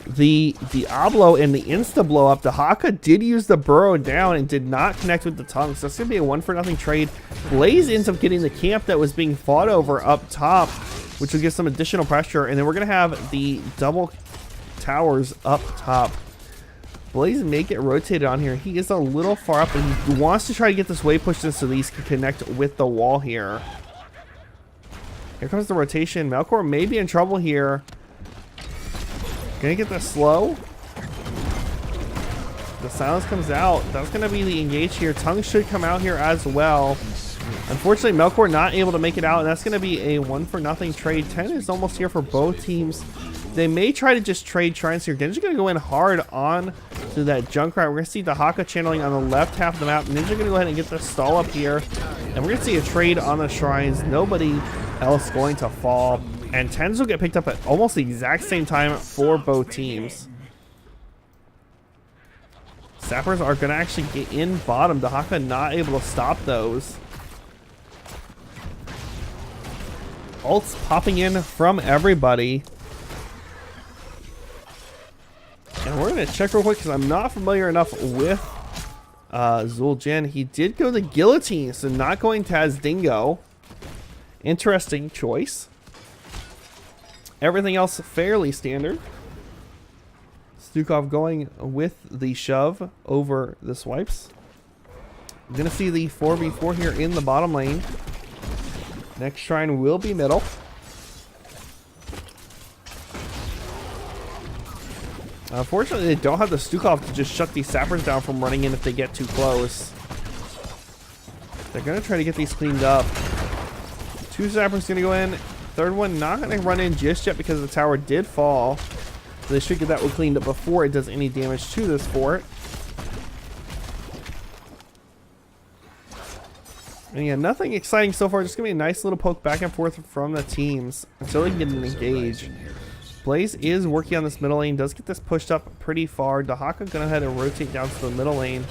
the Diablo and the insta blow up. The Haka did use the burrow down and did not connect with the tongue. So it's going to be a 1-for-0 trade. Blaze ends up getting the camp that was being fought over up top, which will give some additional pressure. And then we're going to have the double towers up top. Blaze may get rotated on here. He is a little far up and he wants to try to get this wave pushed in so these can connect with the wall here. Here comes the rotation. Melkor may be in trouble here. Gonna get the slow. The silence comes out. That's gonna be the engage here. Tongue should come out here as well. Unfortunately, Melkor not able to make it out, and that's gonna be a 1-for-0 trade. 10 is almost here for both teams. They may try to just trade shrines here. Ninja gonna go in hard on to that Junkrat. We're gonna see the Haka channeling on the left half of the map. Ninja gonna go ahead and get the stall up here, and we're gonna see a trade on the shrines. Nobody else going to fall, and 10s will get picked up at almost the exact same time for both teams. Sappers are gonna actually get in bottom. The Haka not able to stop those. Ults popping in from everybody. And we're going to check real quick because I'm not familiar enough with Zul'jin. He did go the guillotine, so not going Taz Dingo. Interesting choice. Everything else fairly standard. Stukov going with the shove over the swipes. I'm going to see the 4v4 here in the bottom lane. Next shrine will be middle. Unfortunately, they don't have the Stukov to just shut these sappers down from running in if they get too close. They're going to try to get these cleaned up. 2 sappers going to go in. Third one not going to run in just yet because the tower did fall. So they should get that one cleaned up before it does any damage to this fort. And yeah, nothing exciting so far. Just going to be a nice little poke back and forth from the teams until they can get an engage. Blaze is working on this middle lane. Does get this pushed up pretty far. The Haka going to head and rotate down to the middle lane.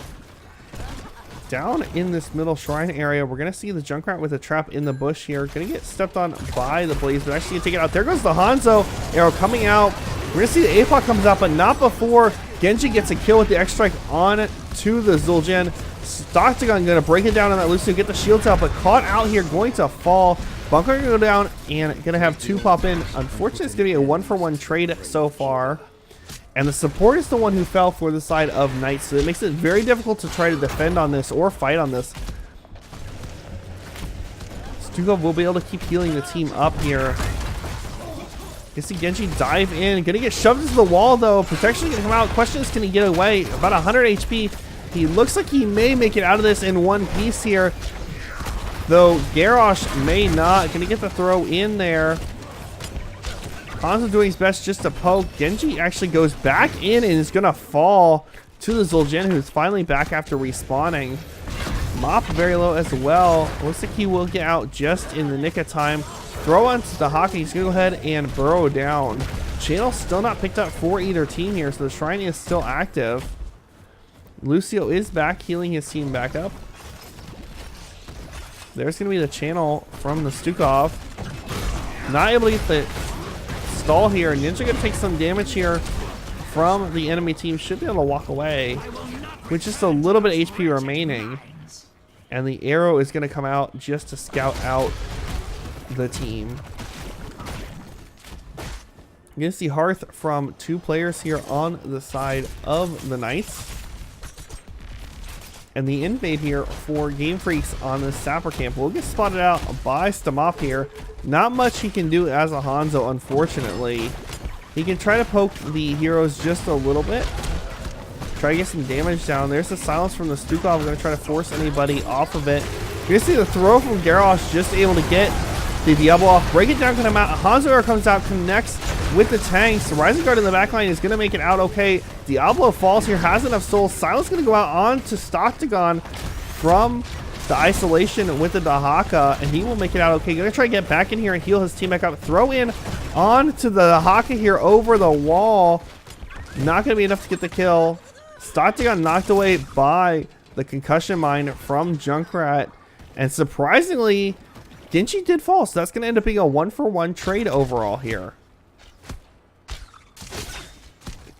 down in this middle shrine area. We're going to see the Junkrat with a trap in the bush here. Going to get stepped on by the Blaze, but actually take it out. There goes the Hanzo arrow coming out. We're going to see the APOC comes out, but not before Genji gets a kill with the X-Strike on to the Zul'jin. Stoctagon going to break it down on that Lucio, get the shields out, but caught out here, going to fall. Bunker going to go down and going to have 2 pop in. Unfortunately, it's going to be a 1-for-1 trade so far. And the support is the one who fell for the side of Knights, so it makes it very difficult to try to defend on this or fight on this. Stukov will be able to keep healing the team up here. You see Genji dive in, gonna get shoved into the wall though. Protection gonna come out. Question is, can he get away? About 100 HP. He looks like he may make it out of this in one piece here, though Garrosh may not. Gonna get the throw in there. Hanzo doing his best just to poke. Genji actually goes back in and is gonna fall to the Zul'jin, who's finally back after respawning. Mop very low as well. Looks like he will get out just in the nick of time. Throw onto the Haka. He's gonna go ahead and burrow down. Channel still not picked up for either team here, so the shrine is still active. Lucio is back, healing his team back up. There's gonna be the channel from the Stukov. Not able to get the stall here. Ninja gonna take some damage here from the enemy team. Should be able to walk away with just a little bit of HP remaining. And the arrow is gonna come out just to scout out the team. You're gonna see Hearth from 2 players here on the side of the Knights. And the invade here for Game Freaks on the Sapper Camp will get spotted out by Stamop here. Not much he can do as a Hanzo, unfortunately. He can try to poke the heroes just a little bit. Try to get some damage down. There's the silence from the Stukov. We're going to try to force anybody off of it. You're going to see the throw from Garrosh just able to get the Diablo off. Break it down, come out. Hanzo arrow comes out, connects with the tanks. The Rising Guard in the backline is going to make it out okay. Diablo falls here, has enough souls. Silence going to go out on to Stoctagon from the isolation with the Dahaka, and he will make it out okay. Going to try to get back in here and heal his team back up. Throw in onto the Dahaka here over the wall. Not going to be enough to get the kill. Stoctagon knocked away by the concussion mine from Junkrat. And surprisingly, Genji did fall, so that's going to end up being a 1-for-1 trade overall here.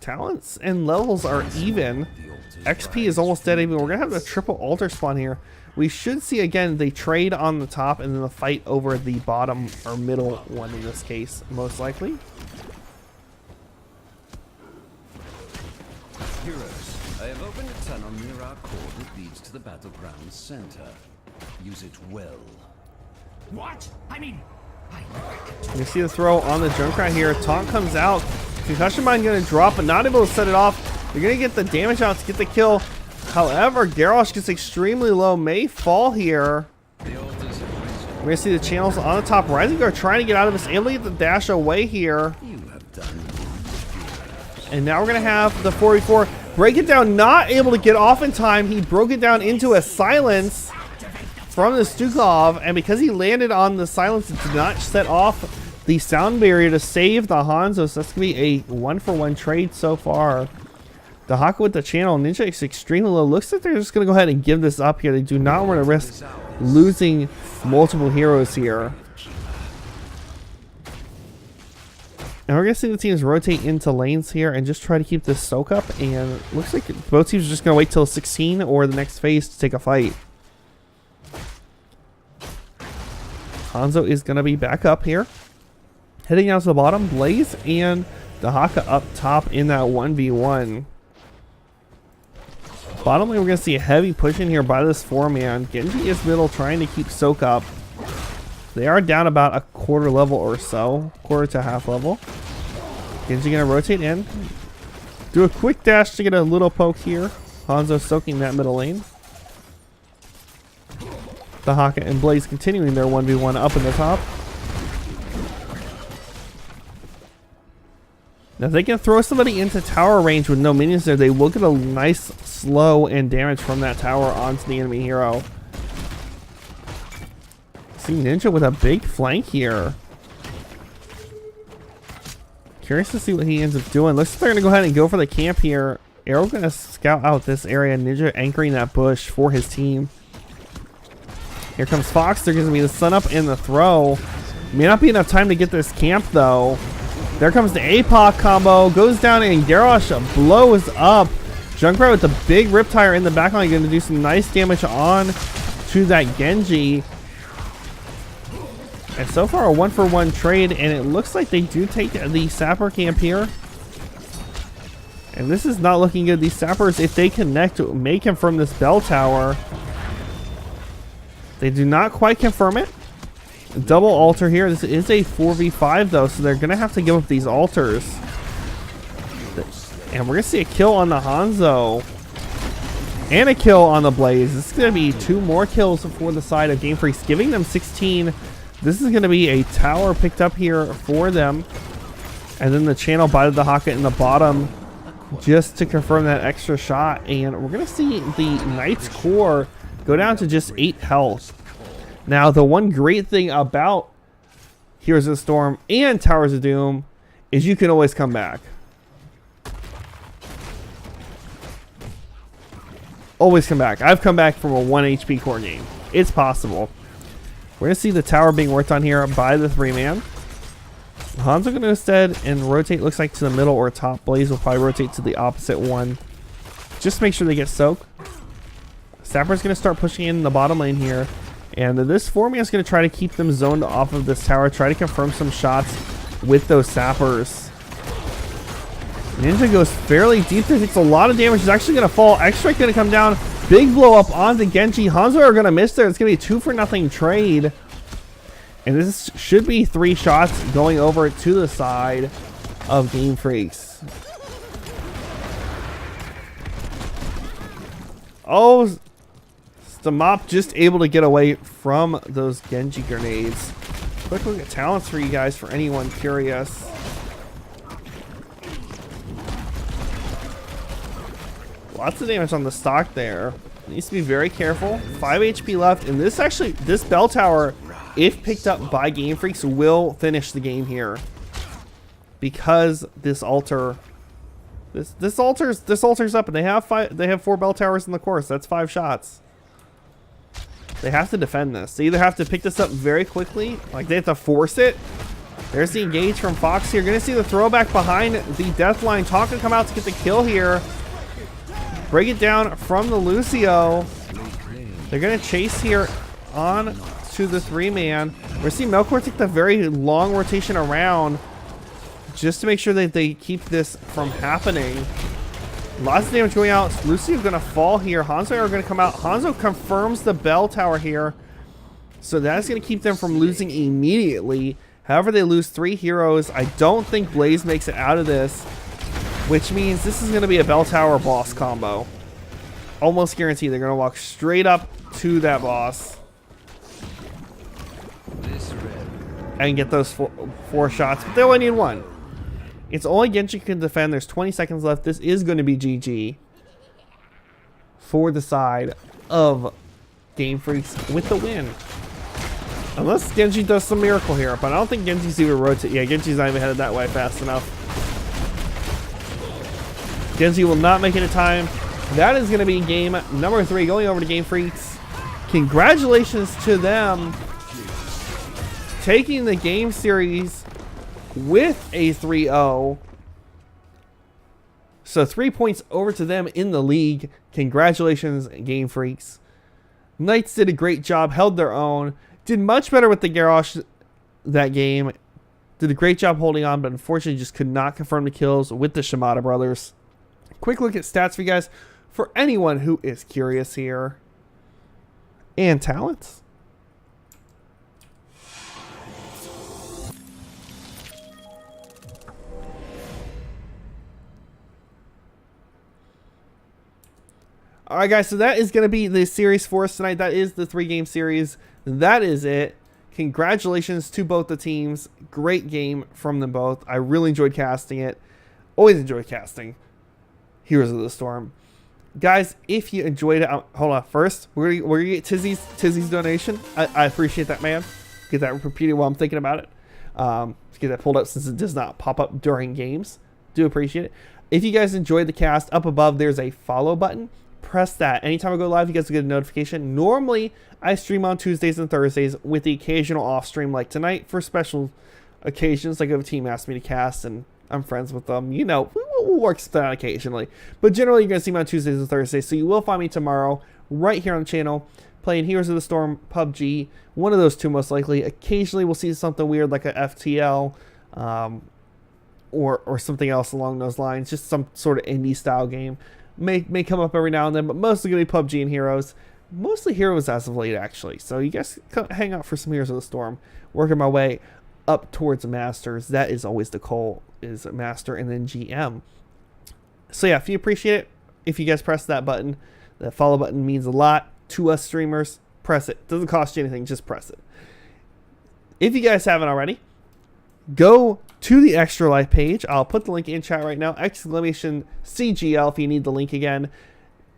Talents and levels are even. XP is almost dead even. We're going to have the triple altar spawn here. We should see, again, the trade on the top and then the fight over the bottom or middle one in this case, most likely. Heroes, I have opened a tunnel near our core that leads to the battleground center. Use it well. What? I mean, You see the throw on the Junkrat here. Taunt comes out. Concussion mine going to drop, but not able to set it off. They're going to get the damage out to get the kill. However, Garrosh gets extremely low. May fall here. The altars have risen. We're going to see the channels on the top. Rising Guard trying to get out of this. Able to get the dash away here. You have done. And now we're going to have the 4v4. Break it down. Not able to get off in time. He broke it down into a silence from the Stukov. And because he landed on the silence, it did not set off the sound barrier to save the Hanzo. So that's going to be a 1-for-1 trade so far. The Haka with the channel. Ninja is extremely low. Looks like they're just going to go ahead and give this up here. They do not want to risk losing multiple heroes here. And we're going to see the teams rotate into lanes here and just try to keep this soak up. And looks like both teams are just going to wait till 16 or the next phase to take a fight. Hanzo is going to be back up here. Heading down to the bottom. Blaze and the Haka up top in that 1v1. Bottom lane, we're going to see a heavy push in here by this 4-man. Genji is middle, trying to keep soak up. They are down about a quarter level or so. Quarter to half level. Genji going to rotate in. Do a quick dash to get a little poke here. Hanzo soaking that middle lane. The Haka and Blaze continuing their 1v1 up in the top. Now if they can throw somebody into tower range with no minions there, they will get a nice slow and damage from that tower onto the enemy hero. See Ninja with a big flank here. Curious to see what he ends up doing. Looks like they're going to go ahead and go for the camp here Arrow gonna scout out this area. Ninja anchoring that bush for his team. Here comes Fox. There gonna be the sun up and the throw. May not be enough time to get this camp though. There comes the APOC combo. Goes down and Garrosh blows up. Junkrat with the big Riptire in the backline, gonna do some nice damage on to that Genji. And so far a 1-for-1 trade, and it looks like they do take the Sapper camp here. And this is not looking good. These Sappers, if they connect, may confirm this bell tower. They do not quite confirm it. Double altar here. This is a 4v5 though, so they're gonna have to give up these altars. And we're gonna see a kill on the Hanzo. And a kill on the Blaze. This is gonna be 2 more kills for the side of Game Freaks, giving them 16. This is gonna be a tower picked up here for them. And then the channel by the Haka in the bottom, just to confirm that extra shot. And we're gonna see the Knight's core go down to just 8 health. Now, the one great thing about Heroes of the Storm and Towers of Doom is you can always come back. Always come back. I've come back from a 1 HP core game. It's possible. We're going to see the tower being worked on here by the 3-man. Han's going to instead and rotate, looks like, to the middle or top. Blaze will probably rotate to the opposite one. Just make sure they get soaked. Sapper's going to start pushing in the bottom lane here. And this 4-man is going to try to keep them zoned off of this tower. Try to confirm some shots with those Sappers. Ninja goes fairly deep there. Takes a lot of damage. He's actually going to fall. X-Strike going to come down. Big blow up onto Genji. Hanzo are going to miss there. It's going to be a 2-for-0 trade. And this should be 3 shots going over to the side of Game Freaks. Oh, Stamop just able to get away from those Genji grenades. Quick look at talents for you guys for anyone curious. Lots of damage on the stock there. Needs to be very careful. 5 HP left, and this bell tower, if picked up by Game Freaks, will finish the game here. Because this altar, this altar's up, and they have 4 bell towers in the course. That's 5 shots. They have to defend this. They either have to pick this up very quickly, like they have to force it. There's the engage from Fox here. Gonna see the throwback behind the death line. Tonka come out to get the kill here. Break it down from the Lucio. They're gonna chase here on to the 3-man. We're seeing Melkor take the very long rotation around just to make sure that they keep this from happening. Lots of damage going out. Lucio gonna fall here. Hanzo are gonna come out. Hanzo confirms the bell tower here. So that's gonna keep them from losing immediately. However, they lose 3 heroes. I don't think Blaze makes it out of this, which means this is gonna be a bell tower boss combo. Almost guaranteed they're gonna walk straight up to that boss and get those 4 shots, but they only need 1. It's only Genji can defend. There's 20 seconds left. This is going to be GG for the side of Game Freaks with the win. Unless Genji does some miracle here, but I don't think Genji's even rotate. Yeah, Genji's not even headed that way fast enough. Genji will not make it in time. That is going to be game number 3 going over to Game Freaks. Congratulations to them taking the game series with a 3-0. So 3 points over to them in the league. Congratulations, Game Freaks. Knights did a great job, held their own, did much better with the Garrosh that game. Did a great job holding on, but unfortunately just could not confirm the kills with the Shimada brothers. Quick look at stats for you guys for anyone who is curious here. And talents. Alright guys, so that is going to be the series for us tonight. That is the 3-game series. That is it. Congratulations to both the teams. Great game from them both. I really enjoyed casting it. Always enjoy casting Heroes of the Storm. Guys, if you enjoyed it, hold on. First, we're gonna get Tizzy's donation. I appreciate that, man. Get that repeated while I'm thinking about it. Get that pulled up since it does not pop up during games. Do appreciate it. If you guys enjoyed the cast, up above there's a follow button. Press that. Anytime I go live, you guys will get a notification. Normally, I stream on Tuesdays and Thursdays with the occasional off stream like tonight for special occasions. Like if a team asks me to cast and I'm friends with them, you know, we'll work something out occasionally. But generally, you're going to see me on Tuesdays and Thursdays. So you will find me tomorrow right here on the channel playing Heroes of the Storm, PUBG, one of those two most likely. Occasionally, we'll see something weird like a FTL or something else along those lines. Just some sort of indie style game. May come up every now and then, but mostly going to be PUBG and Heroes. Mostly Heroes as of late, actually. So you guys come hang out for some Heroes of the Storm. Working my way up towards Masters. That is always the goal, is Master and then GM. So yeah, if you appreciate it, if you guys press that button, that follow button means a lot to us streamers. Press it. Doesn't cost you anything, just press it. If you guys haven't already, go to the Extra Life page. I'll put the link in chat right now. Exclamation CGL if you need the link again.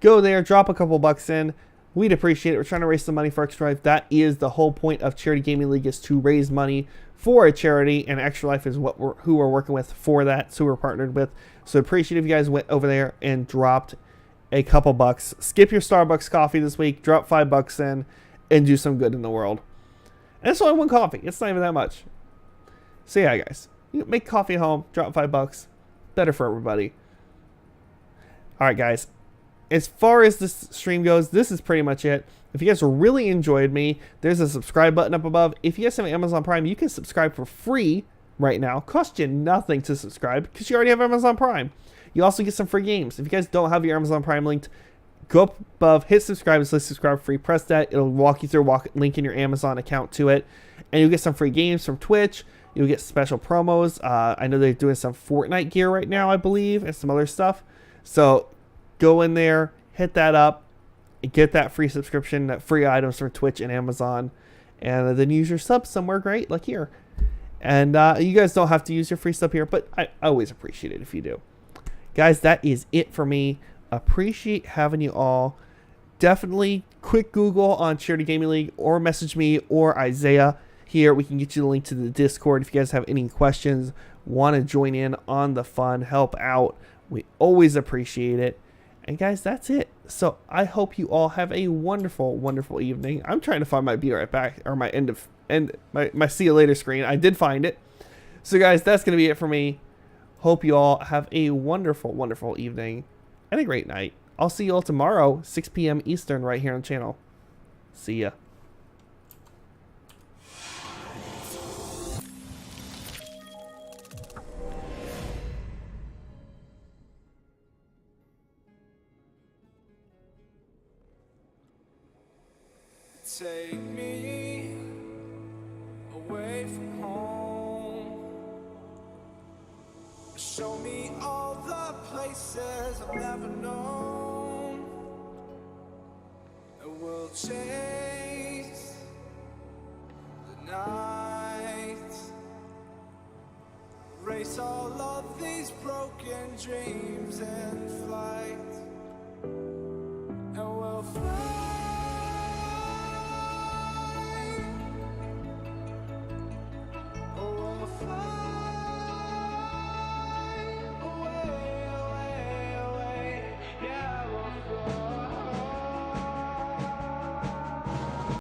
Go there, drop a couple bucks in. We'd appreciate it. We're trying to raise some money for Extra Life. That is the whole point of Charity Gaming League, is to raise money for a charity, and Extra Life is who we're working with for that, so we're partnered with. So appreciate if you guys went over there and dropped a couple bucks. Skip your Starbucks coffee this week, drop $5 in, and do some good in the world. And it's only one coffee. It's not even that much. So yeah, guys, you make coffee at home, drop $5. Better for everybody. All right, guys. As far as this stream goes, this is pretty much it. If you guys really enjoyed me, there's a subscribe button up above. If you guys have Amazon Prime, you can subscribe for free right now. Cost you nothing to subscribe because you already have Amazon Prime. You also get some free games. If you guys don't have your Amazon Prime linked, go up above, hit subscribe, it says subscribe free. Press that. It'll walk you through, link in your Amazon account to it. And you'll get some free games from Twitch. You'll get special promos. I know they're doing some Fortnite gear right now, I believe, and some other stuff. So go in there, hit that up, get that free subscription, that free items from Twitch and Amazon, and then use your sub somewhere great, like here. And you guys don't have to use your free sub here, but I always appreciate it if you do. Guys, that is it for me. Appreciate having you all. Definitely quick Google on Charity Gaming League or message me or Isaiah here. We can get you the link to the Discord if you guys have any questions, want to join in on the fun, help out. We always appreciate it. And guys, that's it. So I hope you all have a wonderful, wonderful evening. I'm trying to find my be right back, or my my see you later screen. I did find it. So guys, that's going to be it for me. Hope you all have a wonderful, wonderful evening and a great night. I'll see you all tomorrow, 6 p.m. Eastern, right here on the channel. See ya. Take me away from home. Show me all the places I've never known. And we'll chase the night. Race all of these broken dreams and flight.